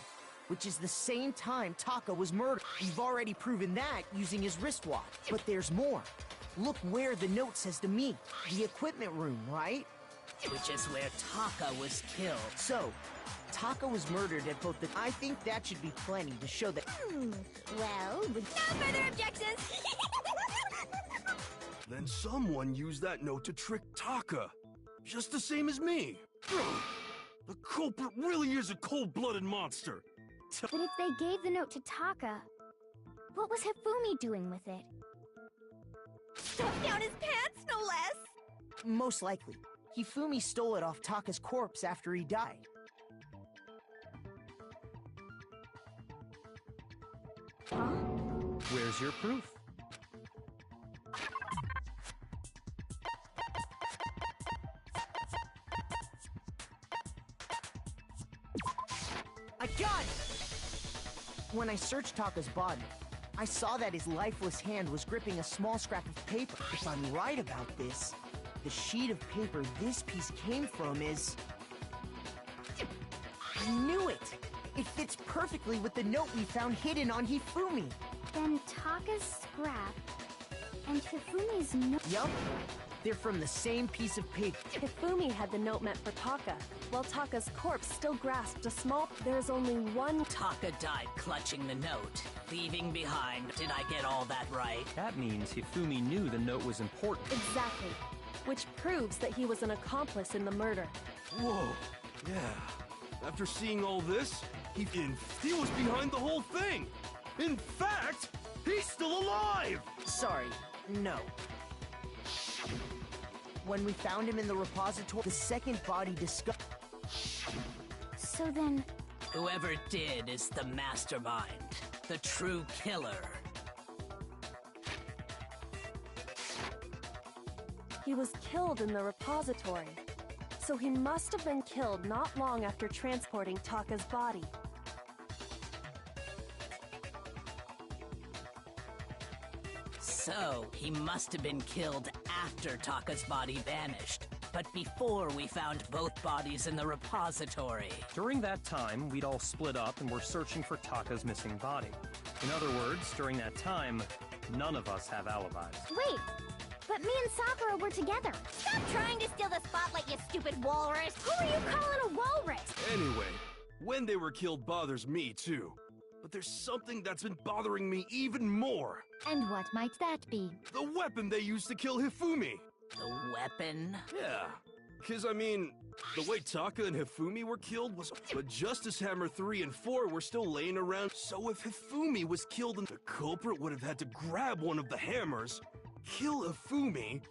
which is the same time Taka was murdered. We've already proven that using his wristwatch. But there's more. Look where the note says to meet. The equipment room, right? Which is where Taka was killed. So, Taka was murdered at both the... I think that should be plenty to show that... Well, no further objections. Then someone used that note to trick Taka. Just the same as me. The culprit really is a cold-blooded monster. But if they gave the note to Taka, what was Hifumi doing with it? Stuffed down his pants, no less! Most likely. Hifumi stole it off Taka's corpse after he died. Where's your proof? I got it! When I searched Taka's body, I saw that his lifeless hand was gripping a small scrap of paper. If I'm right about this, the sheet of paper this piece came from is... I knew it! It fits perfectly with the note we found hidden on Hifumi. Then Taka's scrap and Hifumi's note... Yup. They're from the same piece of paper. Hifumi had the note meant for Taka, while Taka's corpse still grasped a small... There's only one... Taka died clutching the note, leaving behind... Did I get all that right? That means Hifumi knew the note was important. Exactly. Which proves that he was an accomplice in the murder. Whoa, yeah. After seeing all this, he was behind the whole thing. In fact, he's still alive! Sorry, no. When we found him in the repository, the second body discovered... So then... Whoever did is the mastermind, the true killer. He was killed in the repository, so he must have been killed not long after transporting Taka's body. So, he must have been killed after Taka's body vanished, but before we found both bodies in the repository. During that time, we'd all split up and were searching for Taka's missing body. In other words, during that time, none of us have alibis. Wait! But me and Sakura were together. Stop trying to steal the spotlight, you stupid walrus! Who are you calling a walrus? Anyway, when they were killed bothers me too. But there's something that's been bothering me even more. And what might that be? The weapon they used to kill Hifumi. The weapon? Yeah. 'Cause I mean, the way Taka and Hifumi were killed was... But Justice Hammer 3 and 4 were still laying around. So if Hifumi was killed, the culprit would have had to grab one of the hammers, kill Hifumi,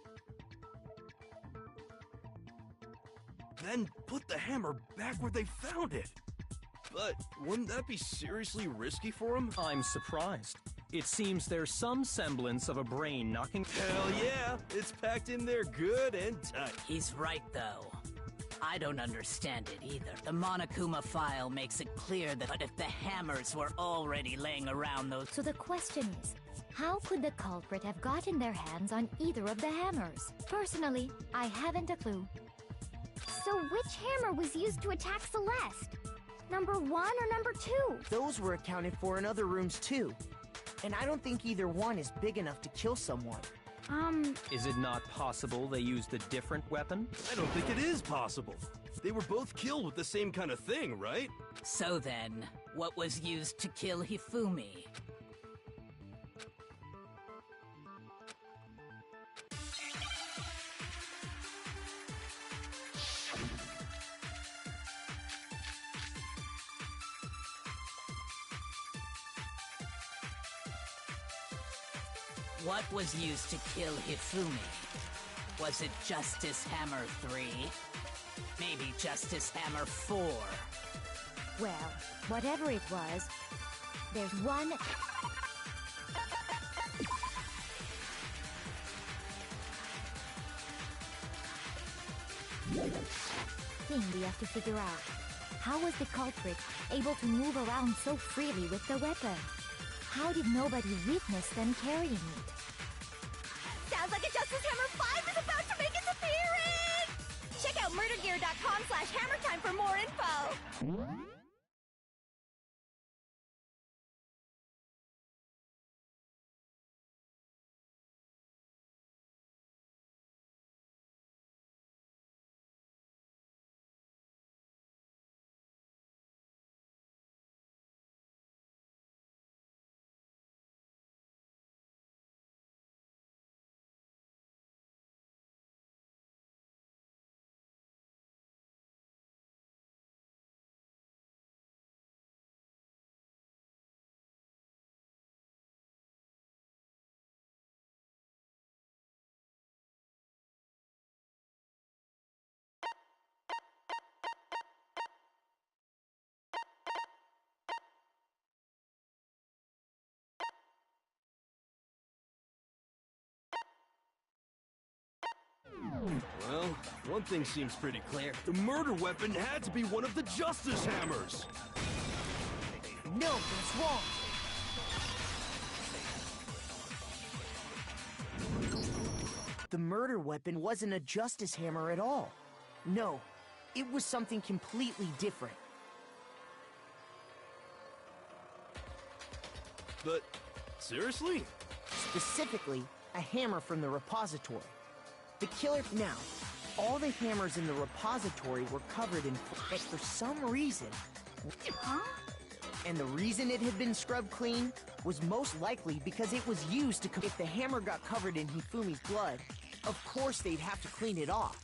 then put the hammer back where they found it. But wouldn't that be seriously risky for him? I'm surprised. It seems there's some semblance of a brain knocking... Hell yeah! It's packed in there good and tight. He's right, though. I don't understand it either. The Monokuma file makes it clear that if the hammers were already laying around those... So the question is, how could the culprit have gotten their hands on either of the hammers? Personally, I haven't a clue. So which hammer was used to attack Celeste? Number 1 or number 2? Those were accounted for in other rooms too. And I don't think either one is big enough to kill someone. Is it not possible they used a different weapon? I don't think it is possible. They were both killed with the same kind of thing, right? So then, what was used to kill Hifumi? What was used to kill Hifumi? Was it Justice Hammer 3? Maybe Justice Hammer 4? Well, whatever it was, there's one thing we have to figure out. How was the culprit able to move around so freely with the weapon? How did nobody witness them carrying it? Sounds like a Justice Hammer 5 is about to make its appearance! Check out murdergear.com/hammertime for more info! Well, one thing seems pretty clear. The murder weapon had to be one of the Justice Hammers! No, that's wrong! The murder weapon wasn't a Justice Hammer at all. No, it was something completely different. But, seriously? Specifically, a hammer from the repository. The killer... Now, all the hammers in the repository were covered in... But for some reason... Huh? And the reason it had been scrubbed clean was most likely because it was used to... If the hammer got covered in Hifumi's blood, of course they'd have to clean it off.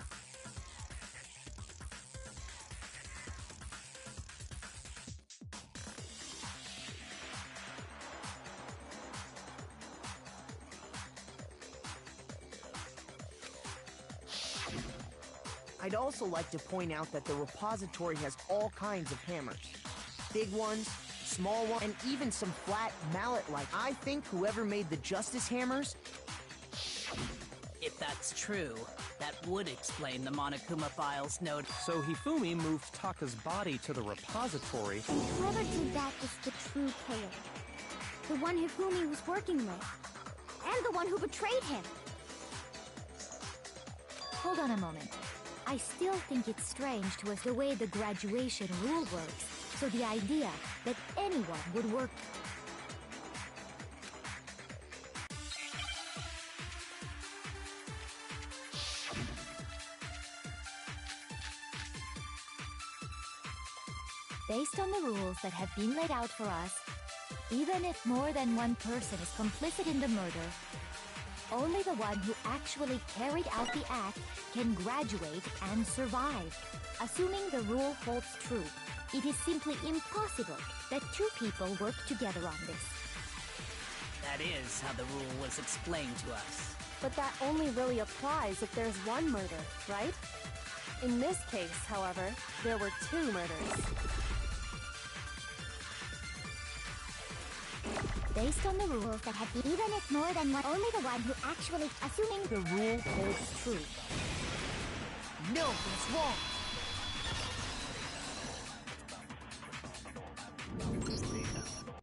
I'd also like to point out that the repository has all kinds of hammers. Big ones, small ones, and even some flat mallet-like. I think whoever made the Justice Hammers... If that's true, that would explain the Monokuma files note. So Hifumi moved Taka's body to the repository. And whoever did that is the true killer. The one Hifumi was working with. And the one who betrayed him. Hold on a moment. I still think it's strange to us the way the graduation rule works. So the idea that anyone would work... Based on the rules that have been laid out for us, even if more than one person is complicit in the murder, only the one who actually carried out the act can graduate and survive. Assuming the rule holds true, it is simply impossible that two people work together on this. That is how the rule was explained to us. But that only really applies if there's one murder, right? In this case, however, there were two murders. Based on the rules that have been, even if more than one, only the one who actually, assuming The rule holds true. No, that's wrong!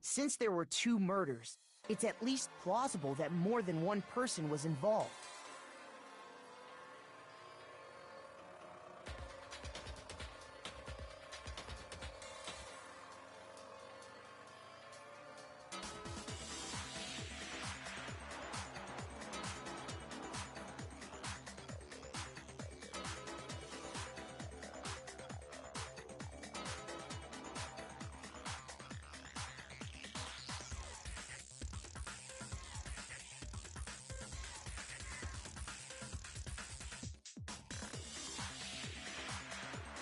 Since there were two murders, it's at least plausible that more than one person was involved.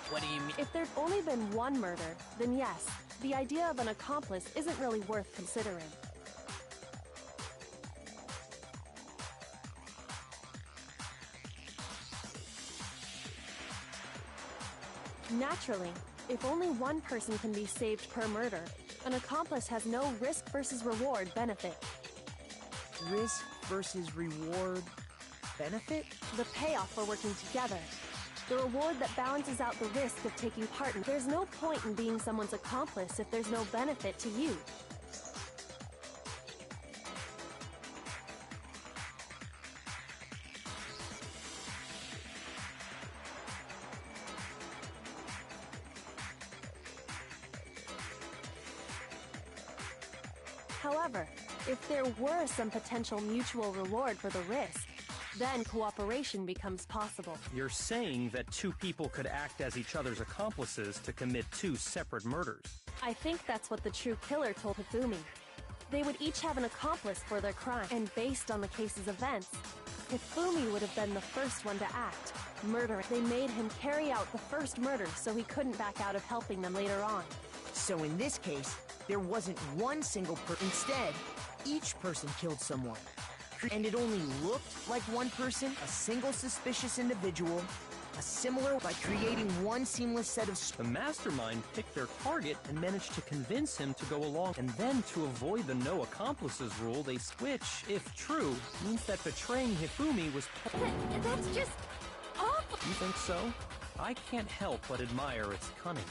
What do you mean? If there'd only been one murder, then yes, the idea of an accomplice isn't really worth considering. Naturally, If only one person can be saved per murder, an accomplice has no risk versus reward benefit. Risk versus reward benefit? The payoff for working together. The reward that balances out the risk of taking part in. There's no point in being someone's accomplice if there's no benefit to you. However, if there were some potential mutual reward for the risk, then cooperation becomes possible. You're saying that two people could act as each other's accomplices to commit two separate murders. I think that's what the true killer told Hifumi. They would each have an accomplice for their crime, and based on the case's events, Hifumi would have been the first one to act, murdering. They made him carry out the first murder so he couldn't back out of helping them later on. So in this case, there wasn't one single person. Instead, each person killed someone. And it only looked like one person, a single suspicious individual, a similar by creating one seamless set of... The mastermind picked their target and managed to convince him to go along. And then, to avoid the no accomplices rule, which, if true, means that betraying Hifumi was... That's just awful. You think so? I can't help but admire its cunning.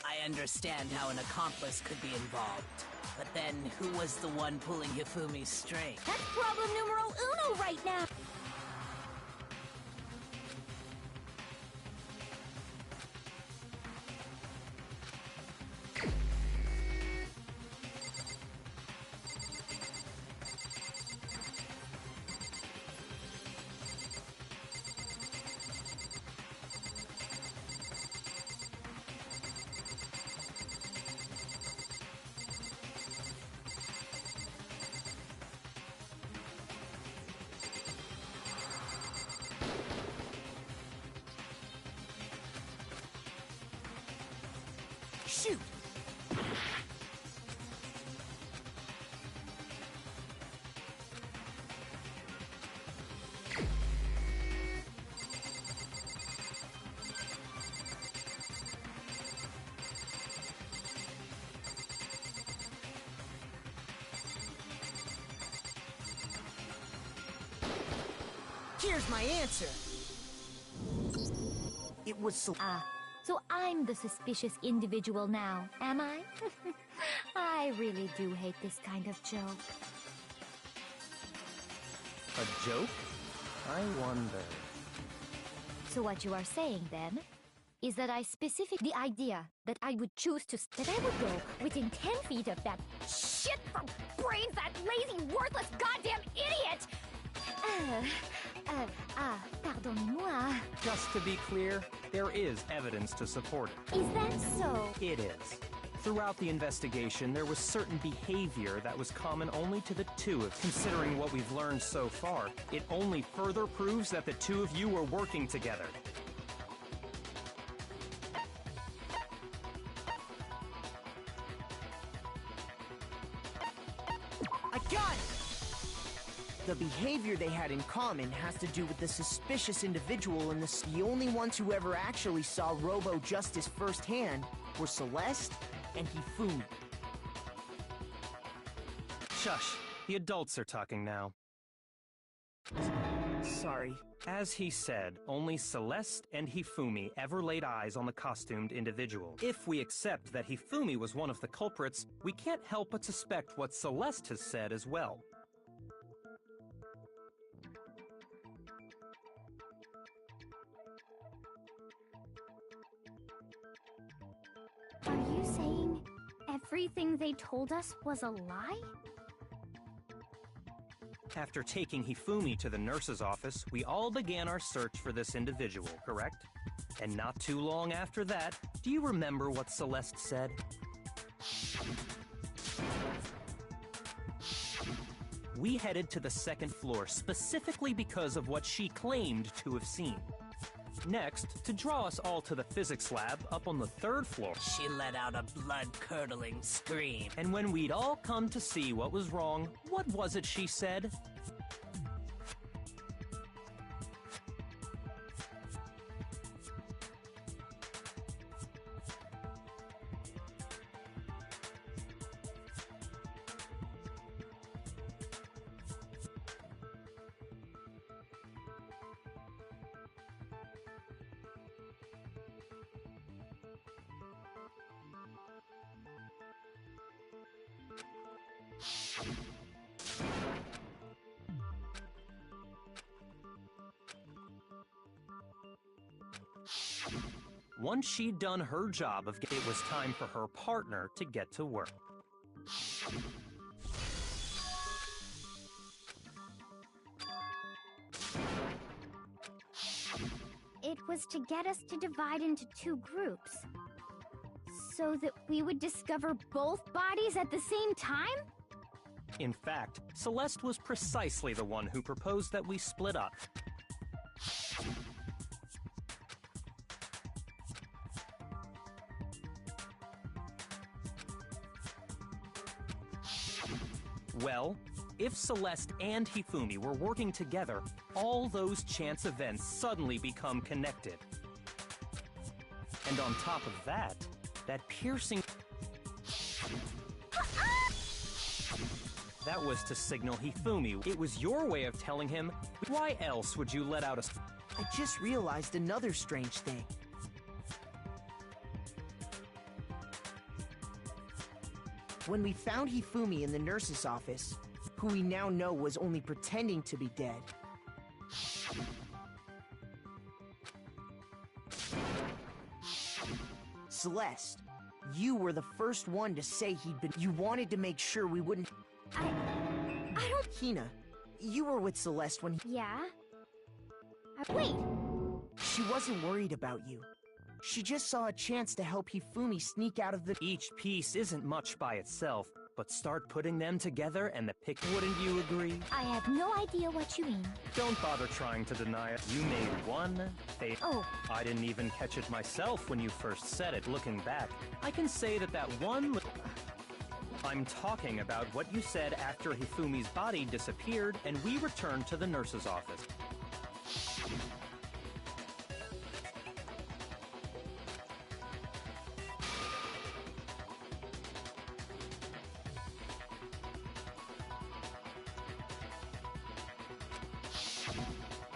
I understand how an accomplice could be involved. But then, who was the one pulling Hifumi's string? That's problem numero uno right now. Shoot! Here's my answer. It was so... So I'm the suspicious individual now, am I? I really do hate this kind of joke. A joke? I wonder... So what you are saying, then, is that the idea that I would choose to... that I would go within 10 feet of that shit from brains, that lazy, worthless, goddamn idiot! Pardonnez-moi. Just to be clear, there is evidence to support it. Is that so? It is. Throughout the investigation, there was certain behavior that was common only to the two of. Considering what we've learned so far, it only further proves that the two of you were working together. I got it! The behavior they had in common has to do with the suspicious individual and the only ones who ever actually saw Robo Justice firsthand were Celeste and Hifumi. Shush. The adults are talking now. Sorry. As he said, only Celeste and Hifumi ever laid eyes on the costumed individual. If we accept that Hifumi was one of the culprits, we can't help but suspect what Celeste has said as well. Are you saying everything they told us was a lie? After taking Hifumi to the nurse's office, we all began our search for this individual, correct? And not too long after that, do you remember what Celeste said? We headed to the second floor specifically because of what she claimed to have seen. Next, to draw us all to the physics lab up on the 3rd floor. She let out a blood-curdling scream. And when we'd all come to see what was wrong, what was it she said? Once she'd done her job of it was time for her partner to get to work. It was to get us to divide into 2 groups. So that we would discover both bodies at the same time? In fact, Celeste was precisely the one who proposed that we split up. Well, if Celeste and Hifumi were working together, all those chance events suddenly become connected. And on top of that, that piercing... That was to signal Hifumi. It was your way of telling him, why else would you let out a... I just realized another strange thing. When we found Hifumi in the nurse's office, who we now know was only pretending to be dead, Celeste, you were the first one to say he'd been... You wanted to make sure we wouldn't... I don't... Hina, you were with Celeste when... Yeah? Wait! She wasn't worried about you. She just saw a chance to help Hifumi sneak out of the... Each piece isn't much by itself, but start putting them together and the pic... Wouldn't you agree? I have no idea what you mean. Don't bother trying to deny it. You made one face. Oh. I didn't even catch it myself when you first said it. Looking back, I can say that one... I'm talking about what you said after Hifumi's body disappeared and we returned to the nurse's office.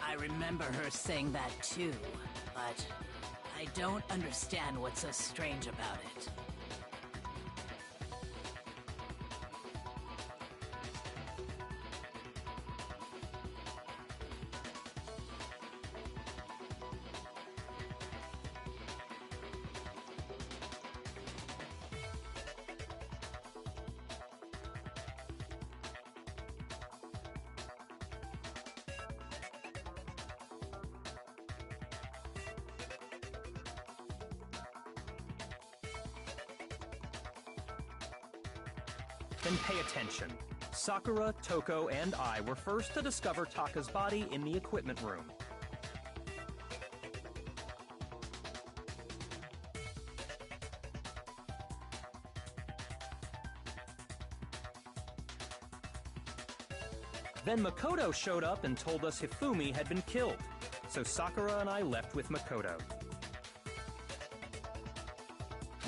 I remember her saying that too, but I don't understand what's so strange about it. Then pay attention. Sakura, Toko, and I were first to discover Taka's body in the equipment room. Then Makoto showed up and told us Hifumi had been killed, so Sakura and I left with Makoto.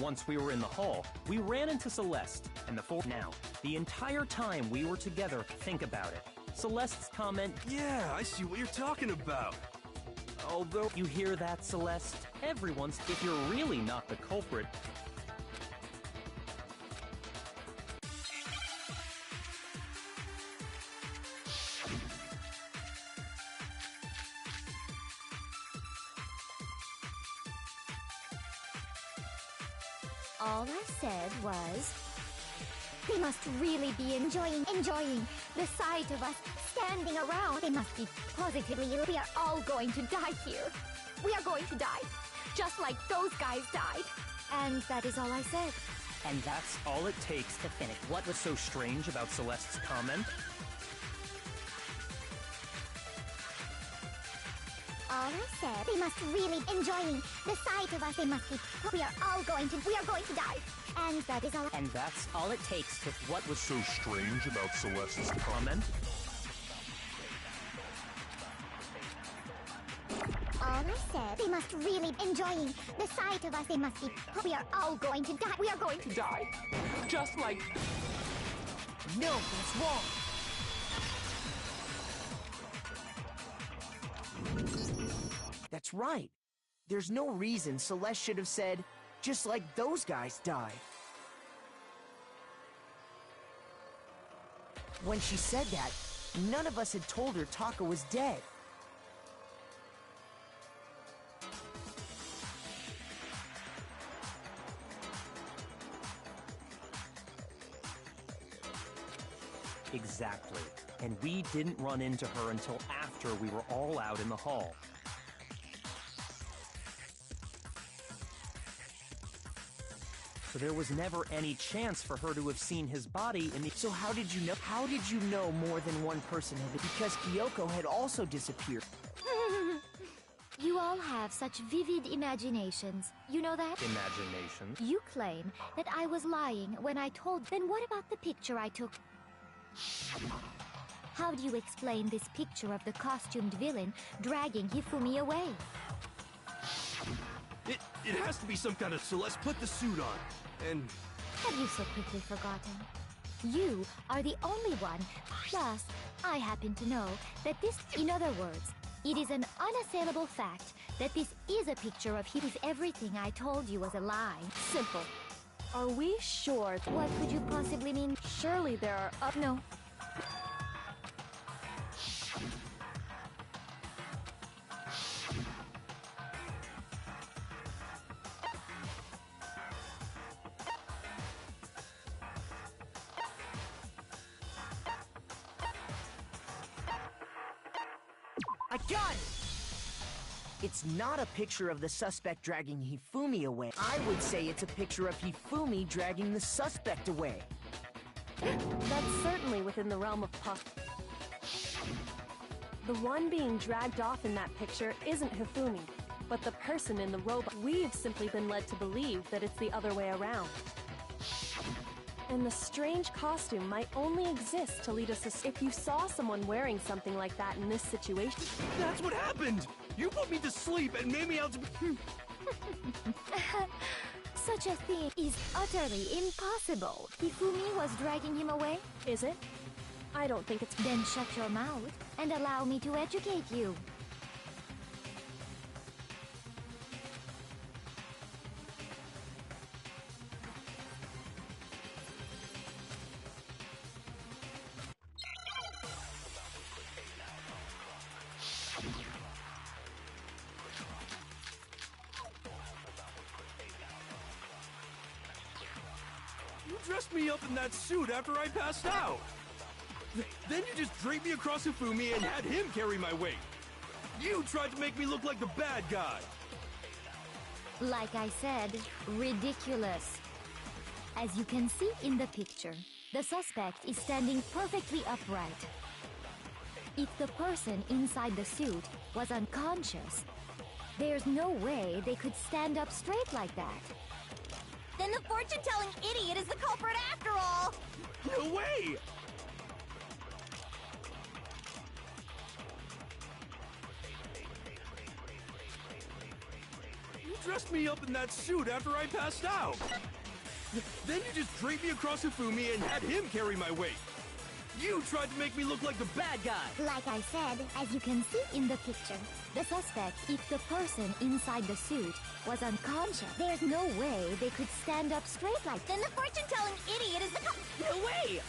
Once we were in the hall, we ran into Celeste, and now, the entire time we were together, think about it. Celeste's comment, Yeah, I see what you're talking about. Although... You hear that, Celeste? Everyone's... If you're really not the culprit... All I said was... They must really be enjoying the sight of us standing around. They must be positively ill. We are all going to die here. We are going to die, just like those guys died. And that is all I said. And that's all it takes to finish. What was so strange about Celeste's comment? All I said, they must really enjoying the sight of us. They must be. We are going to die. And that is all. And that's all it takes to... What was so strange about Celeste's comment? All I said, they must really enjoying the sight of us. They must be. We are all going to die. We are going to die. Just like... No, that's wrong. That's right. There's no reason Celeste should have said, just like those guys died. When she said that, none of us had told her Taka was dead. Exactly. And we didn't run into her until after we were all out in the hall. So there was never any chance for her to have seen his body in the... So how did you know? How did you know more than one person had... Because Kyoko had also disappeared. You all have such vivid imaginations. You know that? Imagination. You claim that I was lying when I told... Then what about the picture I took? How do you explain this picture of the costumed villain dragging Hifumi away? It has to be some kind of... Celeste, put the suit on, and... Have you so quickly forgotten? You are the only one. Plus, I happen to know that this... In other words, it is an unassailable fact that this is a picture of him. If everything I told you was a lie. Simple. Are we sure? What could you possibly mean? Surely there are... No. I got it! It's not a picture of the suspect dragging Hifumi away. I would say it's a picture of Hifumi dragging the suspect away. That's certainly within the realm of The one being dragged off in that picture isn't Hifumi, but the person in the robot. We've simply been led to believe that it's the other way around. And the strange costume might only exist to lead us to... If you saw someone wearing something like that in this situation... That's what happened! You put me to sleep and made me out to be... Such a thing is utterly impossible. Hifumi was dragging him away? Is it? I don't think it's... Then shut your mouth and allow me to educate you. You dressed me up in that suit after I passed out. Then you just draped me across Hifumi and had him carry my weight. You tried to make me look like the bad guy. Like I said, ridiculous. As you can see in the picture, the suspect is standing perfectly upright. If the person inside the suit was unconscious, there's no way they could stand up straight like that. Then the fortune-telling idiot is the culprit after all! No way! You dressed me up in that suit after I passed out. Then you just draped me across Hifumi and had him carry my weight. You tried to make me look like the bad guy. Like I said, As you can see in the picture, the suspect, if the person inside the suit was unconscious, there's no way they could stand up straight like that. then the fortune-telling idiot is the No way!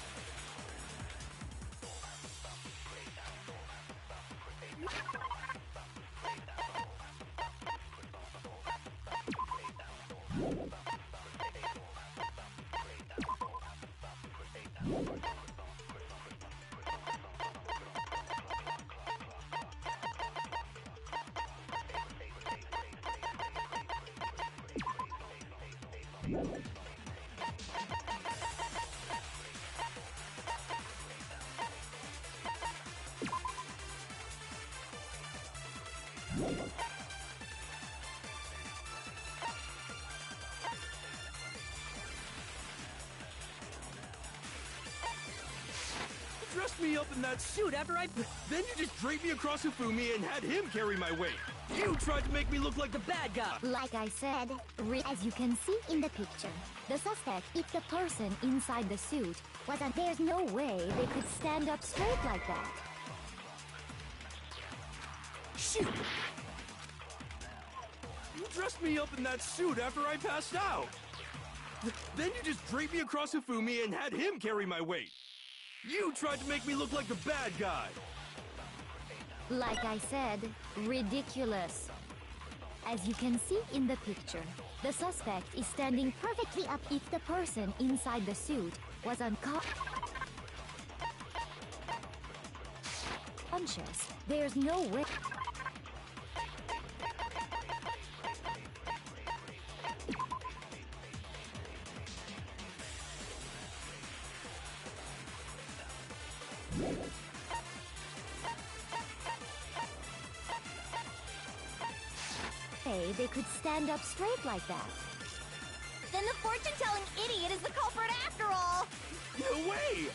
dressed me up in that suit after Then you just draped me across Hifumi and had him carry my weight. You tried to make me look like the bad guy. Like I said, as you can see in the picture, the suspect, if the person inside the suit, there's no way they could stand up straight like that. Shoot! You dressed me up in that suit after I passed out. Then you just draped me across Hifumi and had him carry my weight. You tried to make me look like the bad guy. Like I said, ridiculous. As you can see in the picture, the suspect is standing perfectly up if the person inside the suit was unconscious. There's no way. They could stand up straight like that. Then the fortune-telling idiot is the culprit after all! No way!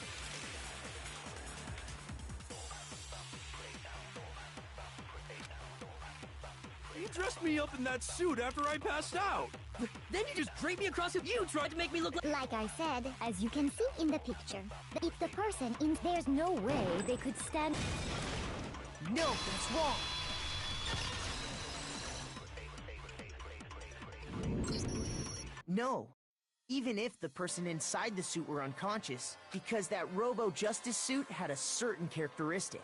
You dressed me up in that suit after I passed out. Then you just draped me across it. You tried to make me look Like I said, as you can see in the picture, if the person there's no way they could stand... No, that's wrong. No. Even if the person inside the suit were unconscious, because that Robo-Justice suit had a certain characteristic.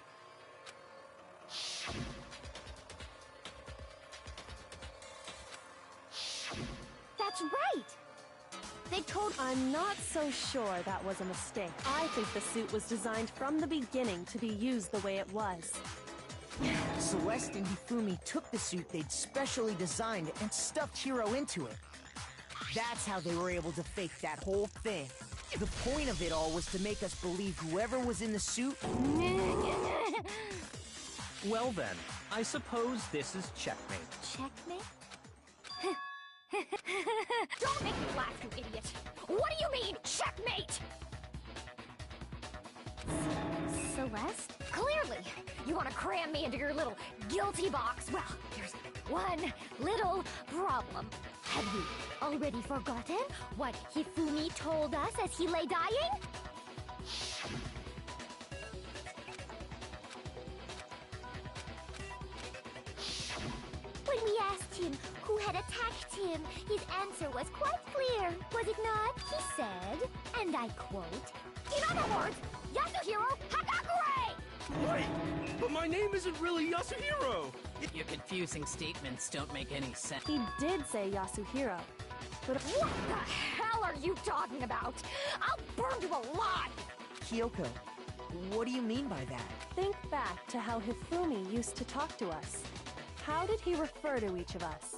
That's right! They told... I'm not so sure that was a mistake. I think the suit was designed from the beginning to be used the way it was. Celeste and Hifumi took the suit they'd specially designed and stuffed Hiro into it. That's how they were able to fake that whole thing. The point of it all was to make us believe whoever was in the suit... Well then, I suppose this is checkmate. Checkmate? Don't make me laugh, you idiot! What do you mean, checkmate? Celeste? Clearly! You want to cram me into your little guilty box. Well, there's one little problem. Have you already forgotten what Hifumi told us as he lay dying? When we asked him who had attacked him, his answer was quite clear, was it not? He said, and I quote, in other words, Yasuhiro Hagakure! Wait, but my name isn't really Yasuhiro. Your confusing statements don't make any sense. He did say Yasuhiro, but... What the hell are you talking about? I'll burn you alive! Kyoko, what do you mean by that? Think back to how Hifumi used to talk to us. How did he refer to each of us?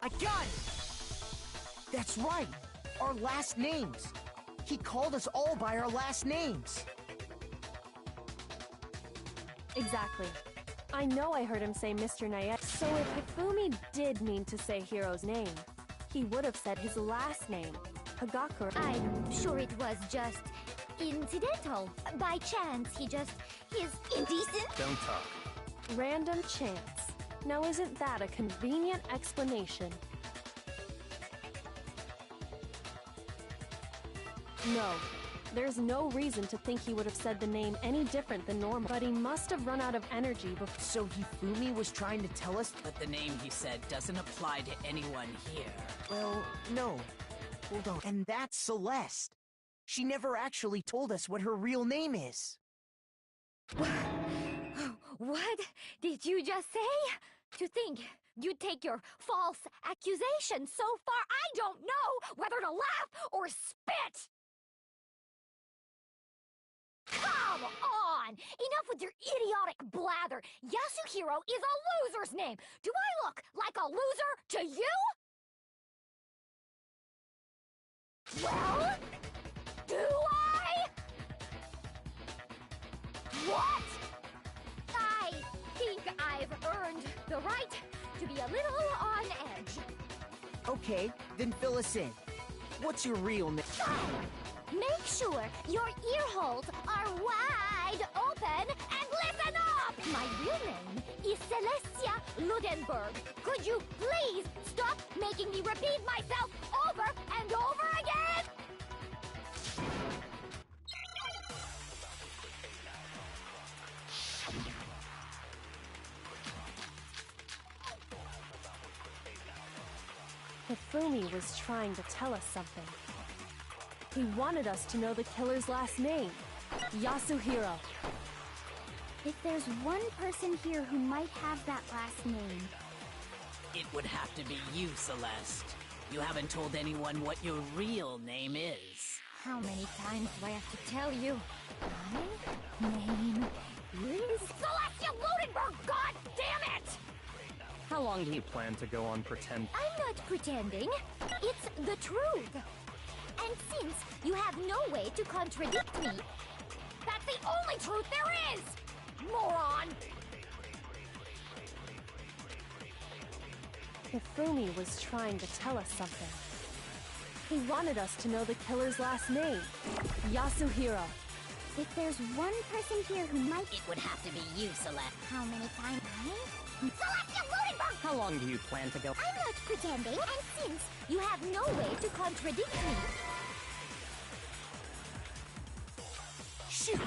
I got it! That's right! Our last names! He called us all by our last names! Exactly. I know I heard him say Mr. Nayet, so if Hifumi did mean to say Hiro's name, he would have said his last name, Hagakure. I'm sure it was just incidental. By chance, his indecent? Don't talk. Random chance. Now isn't that a convenient explanation? No. There's no reason to think he would have said the name any different than normal, but he must have run out of energy before... So Hifumi was trying to tell us... But the name he said doesn't apply to anyone here. Well, no. Hold on. And that's Celeste. She never actually told us what her real name is. What did you just say? To think you'd take your false accusation so far, I don't know whether to laugh or spit! Come on! Enough with your idiotic blather! Yasuhiro is a loser's name! Do I look like a loser to you? Well, do I? the right to be a little on edge. Okay, then fill us in. What's your real name? Make sure your ear holes are wide open and listen up! My real name is Celestia Ludenberg. Could you please stop making me repeat myself over and over again? Hifumi was trying to tell us something. He wanted us to know the killer's last name, Yasuhiro. If there's one person here who might have that last name, It would have to be you, Celeste. You haven't told anyone what your real name is. How many times do I have to tell you? My name is Celestia Ludenberg, god damn it! How long do you plan to go on pretend? I'm not pretending. It's the truth. And since you have no way to contradict me, that's the only truth there is! Moron! Hifumi was trying to tell us something. He wanted us to know the killer's last name, Yasuhiro. If there's one person here who might... It would have to be you, Celeste. How many times? Celestia Ludenberg! How long do you plan to go? I'm not pretending, and since you have no way to contradict me... Shoot!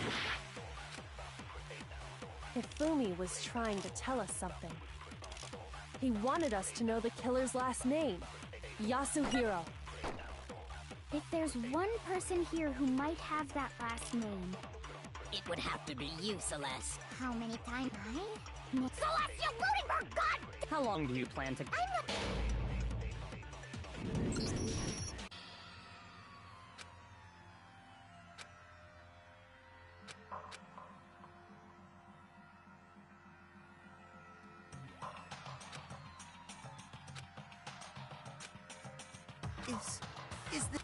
Hifumi was trying to tell us something. He wanted us to know the killer's last name, Yasuhiro. If there's one person here who might have that last name... It would have to be you, Celeste. How many times? Celestia Ludenberg, god! How long do you plan to... I'm not... Is the...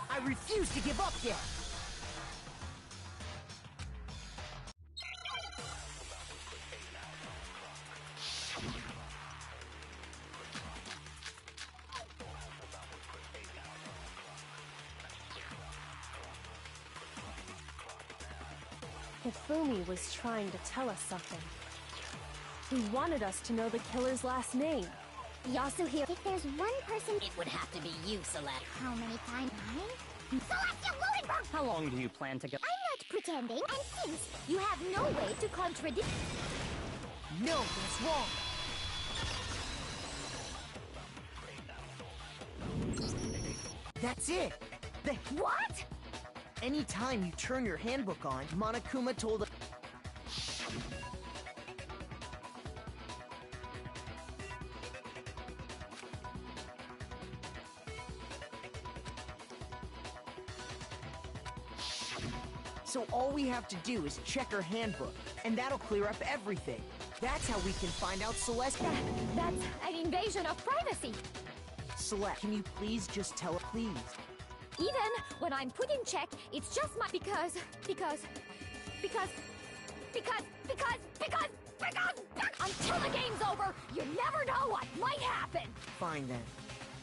I refuse to give up yet! Hifumi was trying to tell us something. He wanted us to know the killer's last name, Yasuhiro. If there's one person... It would have to be you, Celeste. How many times? Celestia Ludenberg! How long do you plan to go? I'm not pretending, and since you have no way to contradict... No, that's wrong! That's it! What? Anytime you turn your handbook on, Monokuma told us... So all we have to do is check her handbook, and that'll clear up everything. That's how we can find out Celeste... That's an invasion of privacy. Celeste, can you please just tell her, please? Even when I'm put in check, it's just my... Because... Until the game's over, you never know what might happen! Fine then.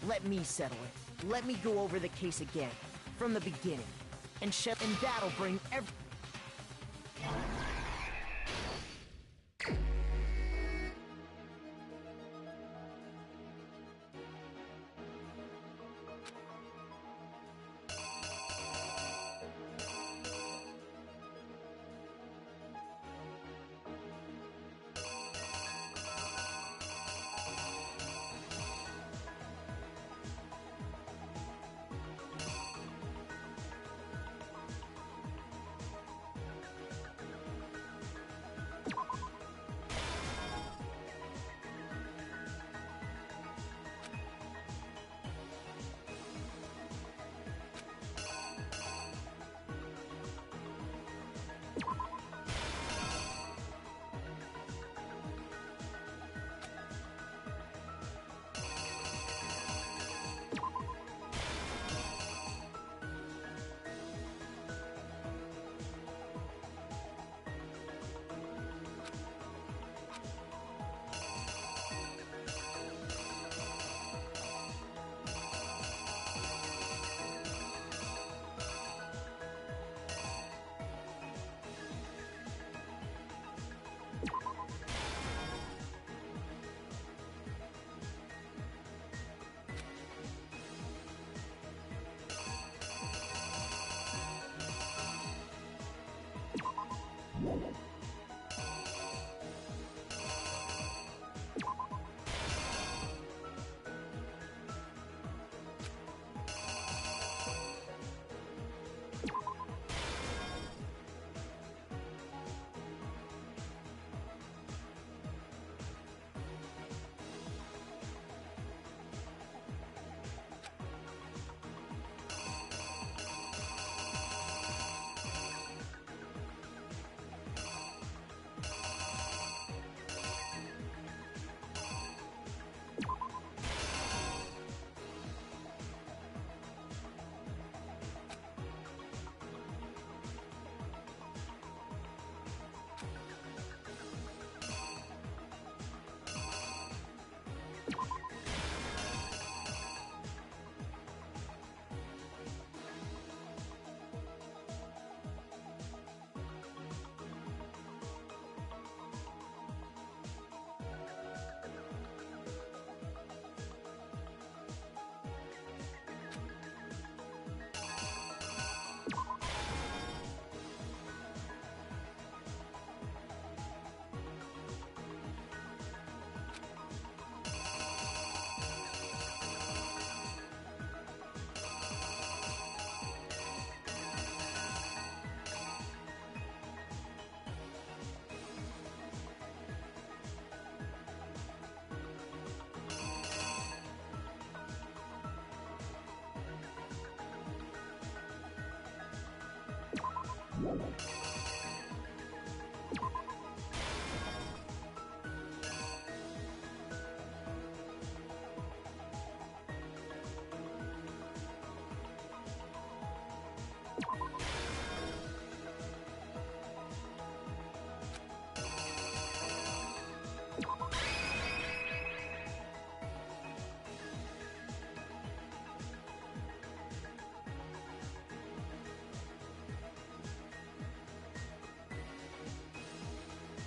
Let me settle it. Let me go over the case again, from the beginning. And that'll bring every...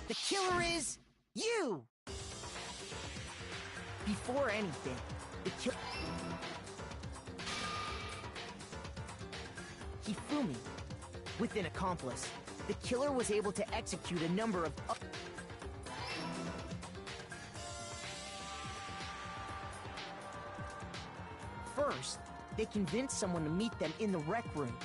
The killer is you! Before anything, the killer... Hifumi. With an accomplice, the killer was able to execute a number of... First, they convinced someone to meet them in the rec room.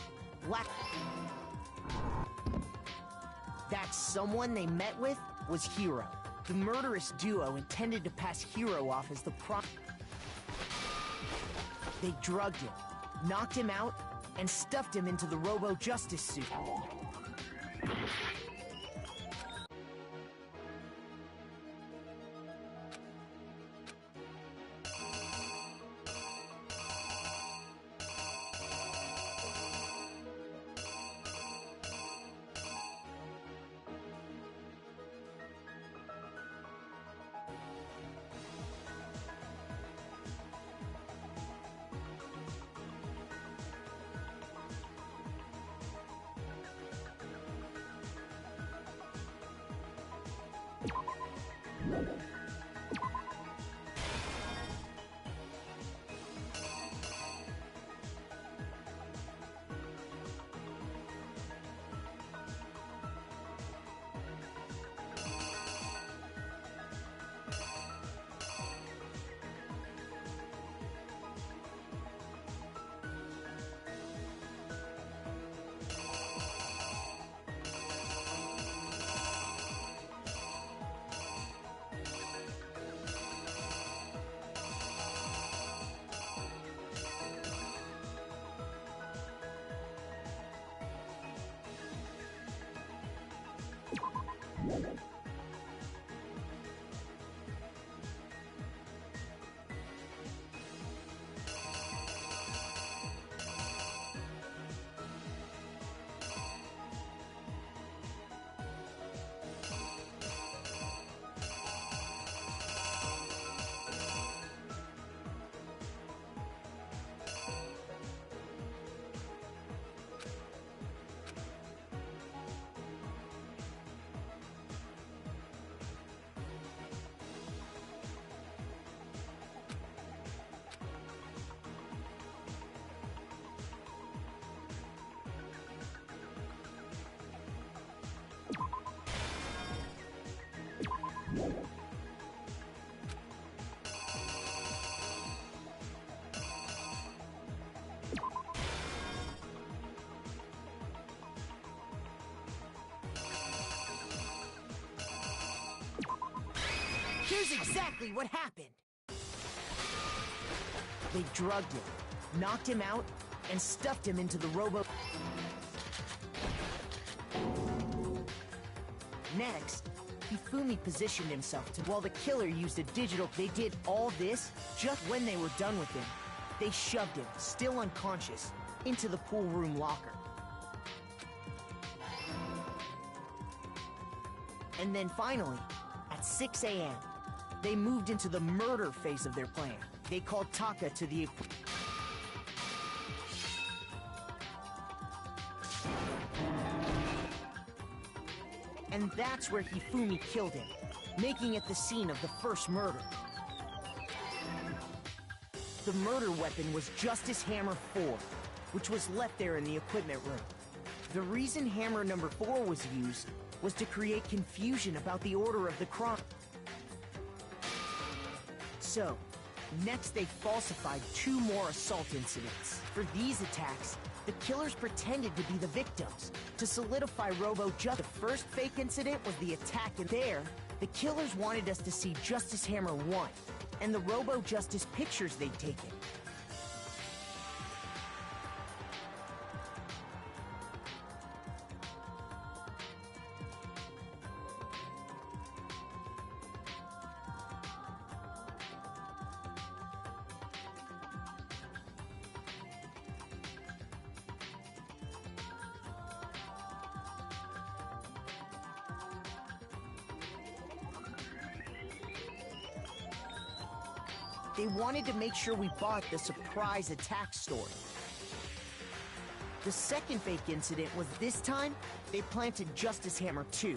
That someone they met with was Hiro. The murderous duo intended to pass Hiro off as the They drugged him, knocked him out, and stuffed him into the Robo-Justice suit. Here's exactly what happened. They drugged him, knocked him out, and stuffed him into the robo... Next, Hifumi positioned himself to... While the killer used a digital... They did all this just when they were done with him. They shoved him, still unconscious, into the pool room locker. And then finally, at 6 a.m., they moved into the murder phase of their plan. They called Taka to the... And that's where Hifumi killed him, making it the scene of the first murder. The murder weapon was Justice Hammer 4, which was left there in the equipment room. The reason Hammer number 4 was used was to create confusion about the order of the crime. So, next they falsified 2 more assault incidents. For these attacks, the killers pretended to be the victims to solidify Robo-Justice. The first fake incident was the attack, and there, the killers wanted us to see Justice Hammer 1 and the Robo-Justice pictures they'd taken. They wanted to make sure we bought the surprise attack story. The second fake incident was this time, they planted Justice Hammer 2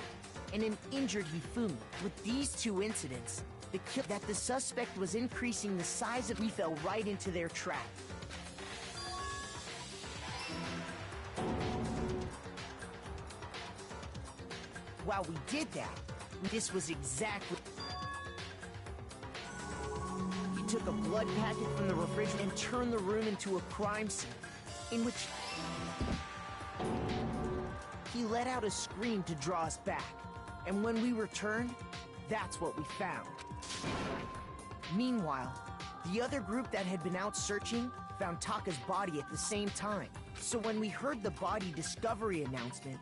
and an injured Hifumi. With these 2 incidents, that the suspect was increasing the size of... We fell right into their trap. While we did that, this was exactly... Took a blood packet from the refrigerator and turned the room into a crime scene, in which he let out a scream to draw us back. And when we returned, that's what we found. Meanwhile, the other group that had been out searching found Taka's body at the same time. So when we heard the body discovery announcement,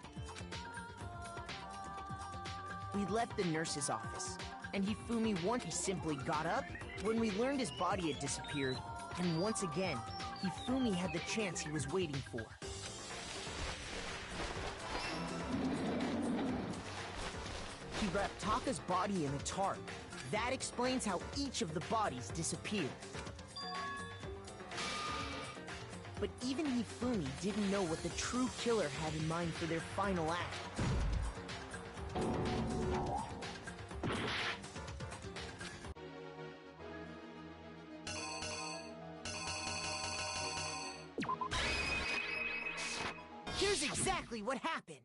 we left the nurse's office. And Hifumi once he simply got up when we learned his body had disappeared, and once again, Hifumi had the chance he was waiting for. He wrapped Taka's body in a tarp. That explains how each of the bodies disappeared. But even Hifumi didn't know what the true killer had in mind for their final act. Here's exactly what happened.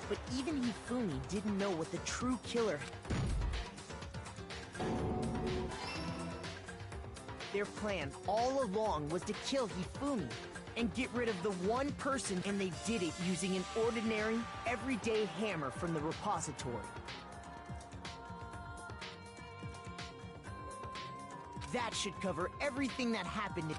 But even Hifumi didn't know what the true killer... Their plan all along was to kill Hifumi and get rid of the one person, and they did it using an ordinary, everyday hammer from the repository. That should cover everything that happened.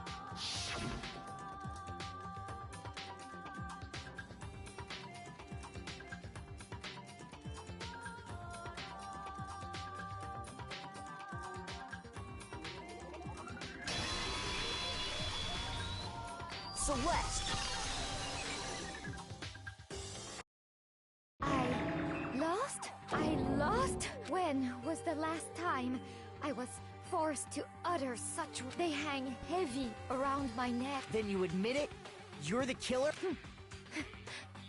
Celeste! I lost? When was the last time I was forced to utter such... They hang heavy around my neck. Then you admit it? You're the killer?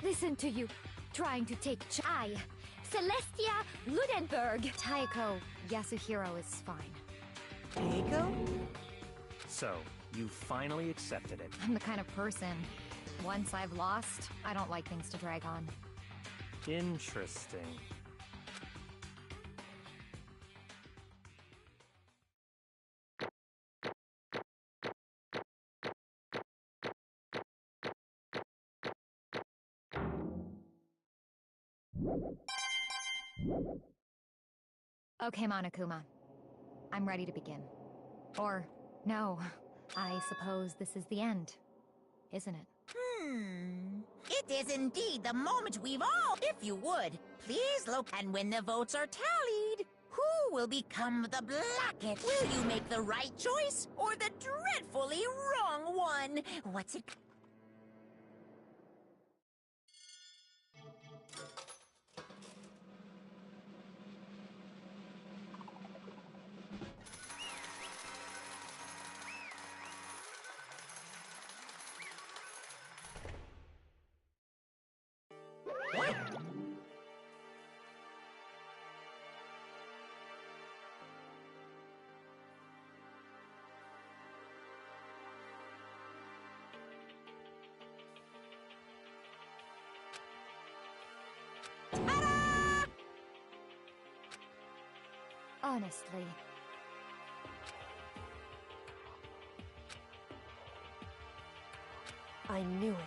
Listen to you, trying to take... I, Celestia Ludenberg. Taiko Yasuhiro is fine. Taiko? So, you finally accepted it. I'm the kind of person, once I've lost, I don't like things to drag on. Interesting. Okay, Monokuma. I'm ready to begin. Or, no, I suppose this is the end, isn't it? It is indeed the moment we've all... If you would, please look, and when the votes are tallied, who will become the Blacket? Will you make the right choice, or the dreadfully wrong one? What's it... What? Ta-da! Honestly. I knew it.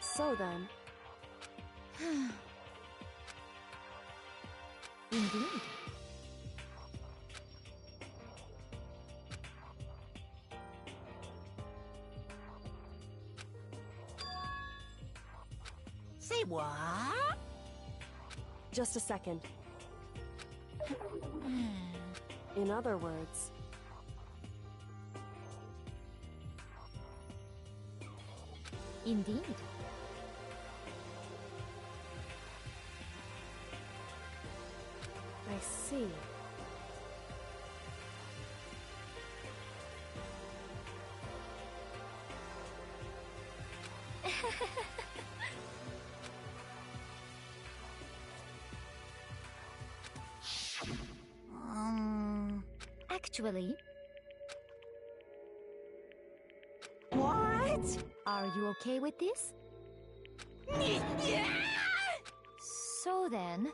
So then... Indeed. Say what? Just a second. In other words... Indeed. I see. Actually... What? Are you okay with this? So then...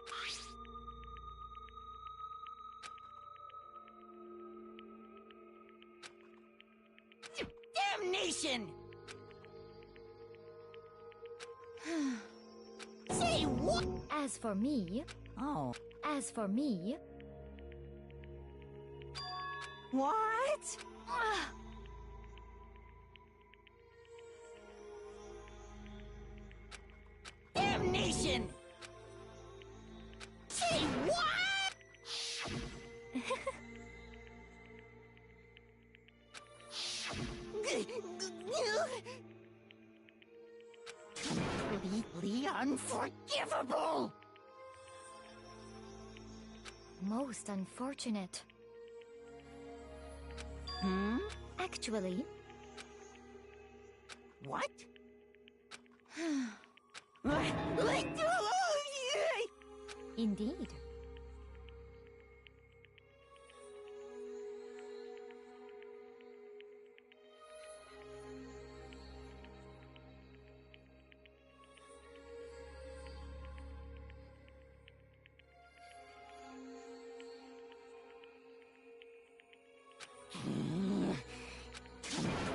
Damnation! Say what? As for me... Oh. As for me... What? Damnation! Say what? Completely unforgivable! Most unfortunate. Actually... What? Indeed.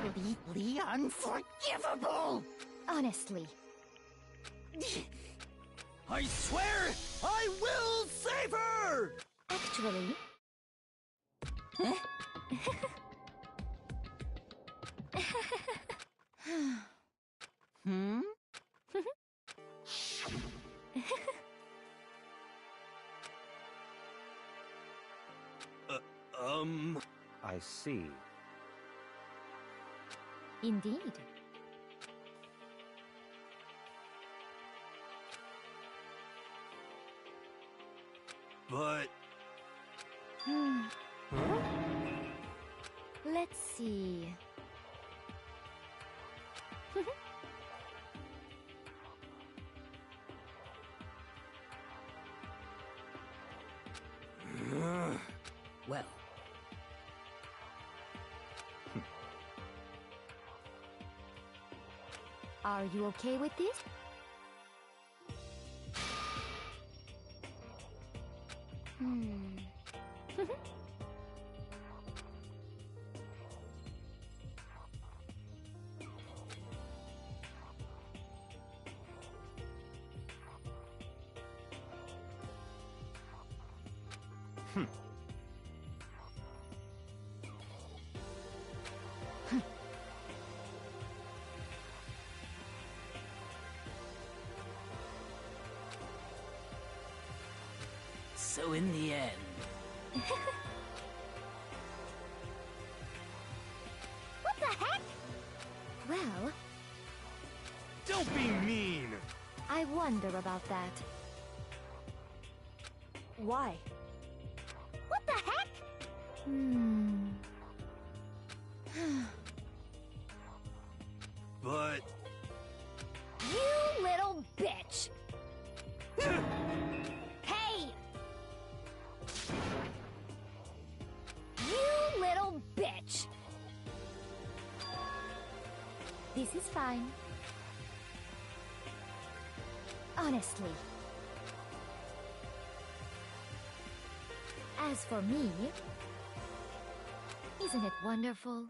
Completely unforgivable! Honestly. I swear I will save her! Actually... I see. Indeed. But... Let's see... Well, Are you okay with this? So in the end... What the heck? Well, Don't be mean! I wonder about that. Why? What the heck? But... You little bitch! Hey! You little bitch! This is fine. Honestly. As for me, isn't it wonderful?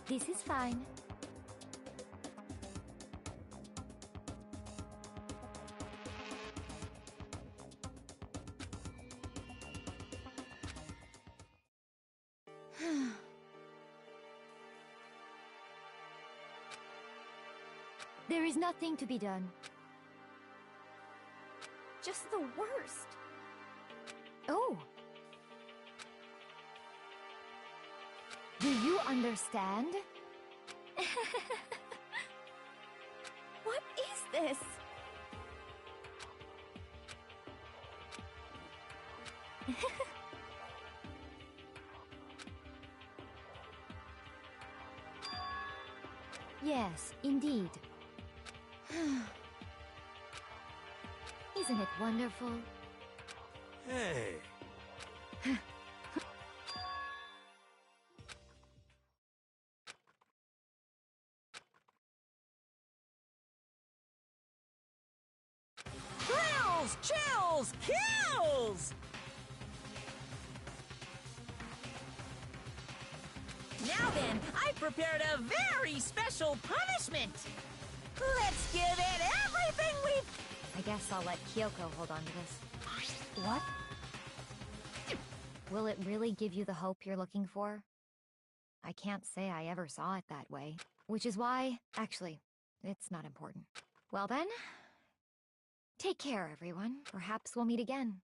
This is fine. There is nothing to be done. Just the worst. Oh! Do you understand? What is this? Yes, indeed. Isn't it wonderful? Hey... Thrills, chills, kills! Now then, I prepared a very special punishment. Let's give it everything we've... I guess I'll let Kyoko hold on to this. What? Will it really give you the hope you're looking for? I can't say I ever saw it that way. Which is why... Actually, it's not important. Well then... Take care, everyone. Perhaps we'll meet again.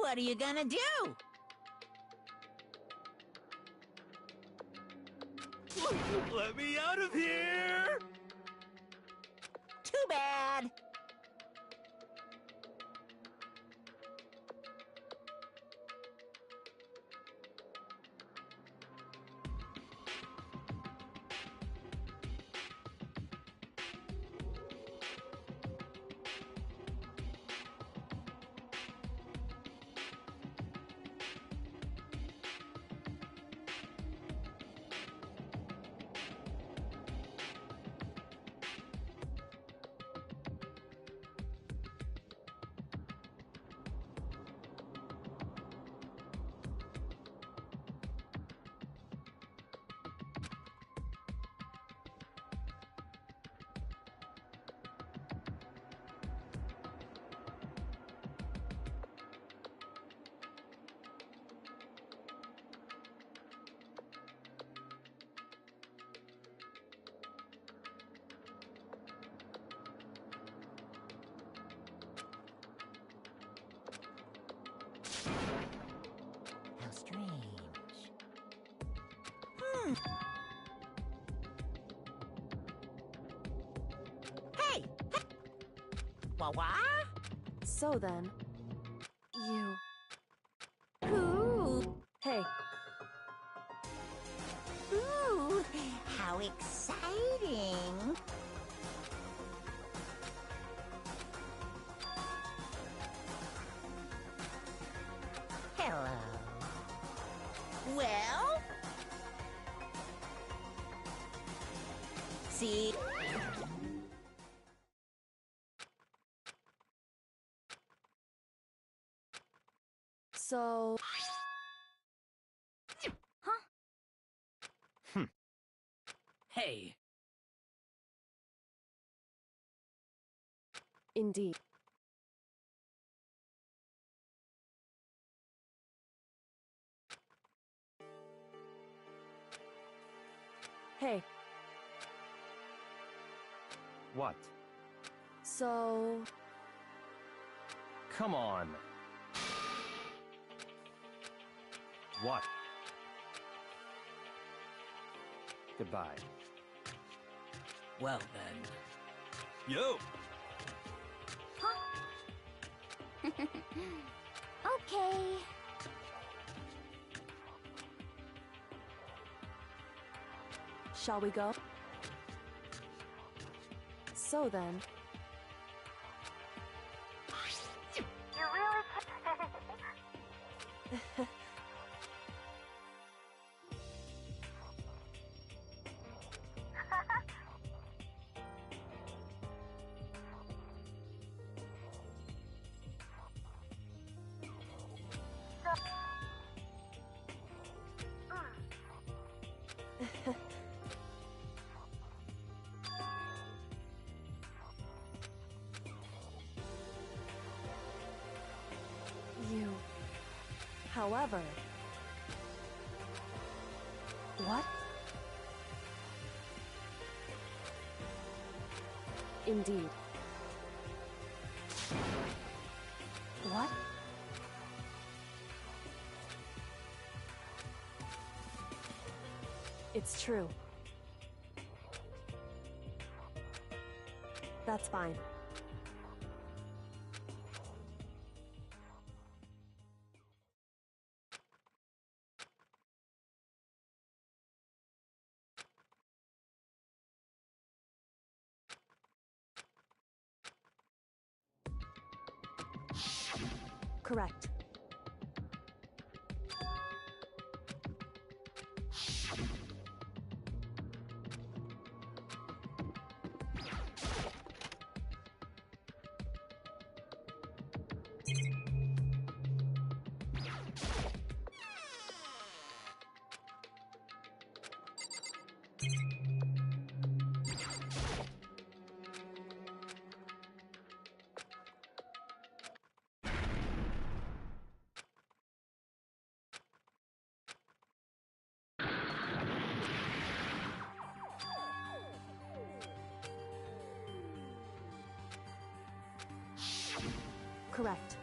What are you gonna do? Let me out of here! Too bad. How strange. Hey! Wah-wah? So then, you... Ooh! Hey, Ooh! How exciting! Hello. Well? See? so... Hey, Indeed. Hey, What? so... Come on. What? Goodbye. well then. Yo! Okay. Shall we go? So then, you... However... What? Indeed. What? It's true. That's fine. Correct. Correct.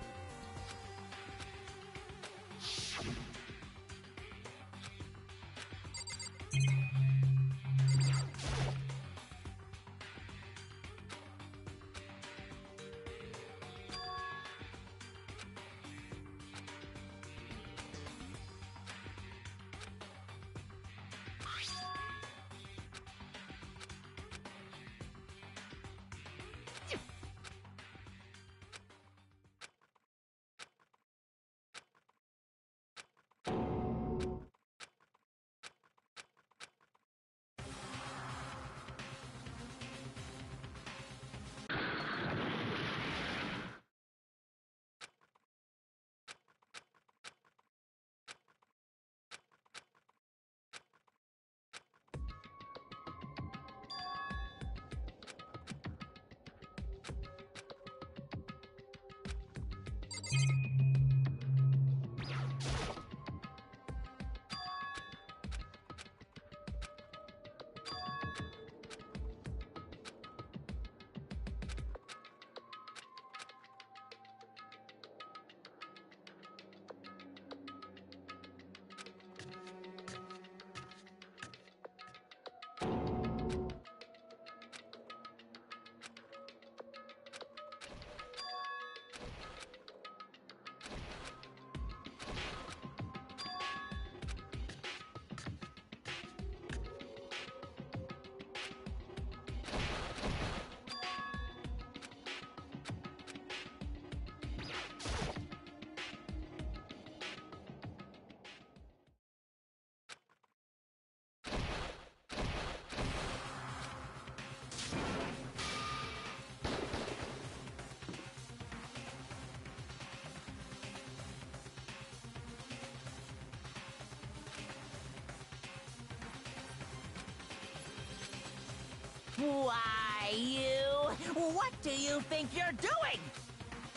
Why, you? What do you think you're doing?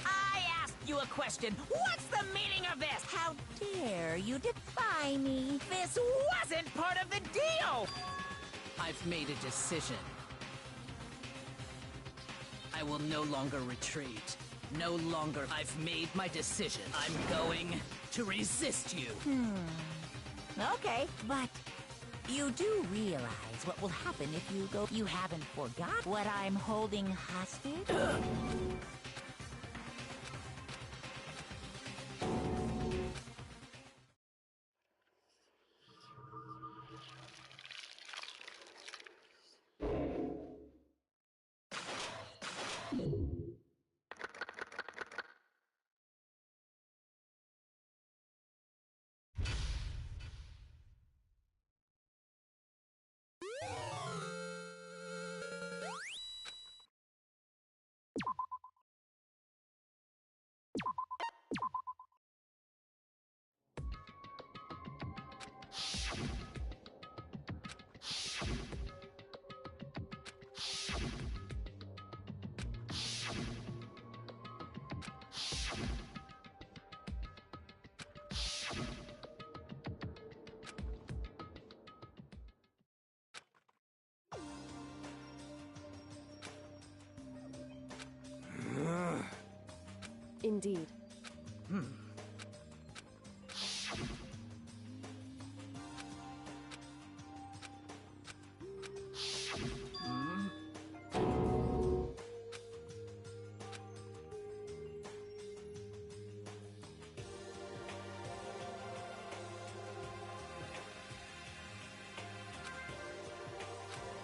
I asked you a question. What's the meaning of this? How dare you defy me? This wasn't part of the deal! I've made a decision. I will no longer retreat. No longer. I've made my decision. I'm going to resist you. Okay, but you do realize what will happen if you go. You haven't forgot what I'm holding hostage? Indeed.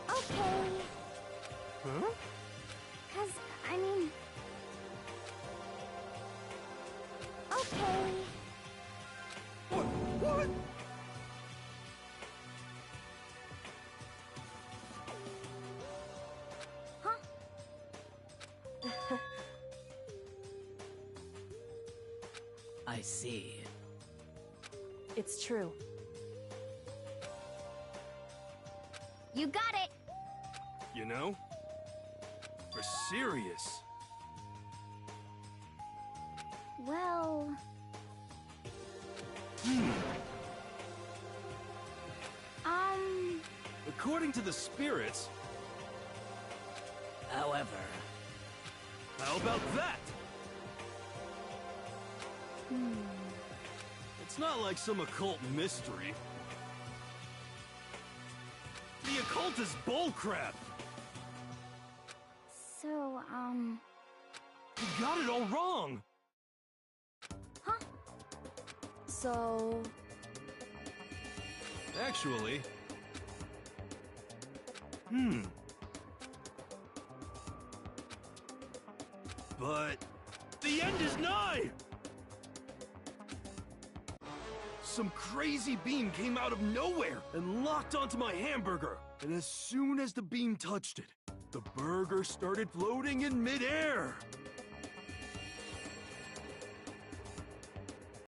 Okay. Huh? 'Cause, I mean... Okay. What? Huh? I see. It's true. You got it! You know? We're serious. Well... According to the spirits, However, how about that? It's not like some occult mystery. The occult is bullcrap! So, You got it all wrong! Huh? So... Actually... But... the end is nigh! Some crazy beam came out of nowhere and locked onto my hamburger. And as soon as the beam touched it, the burger started floating in midair.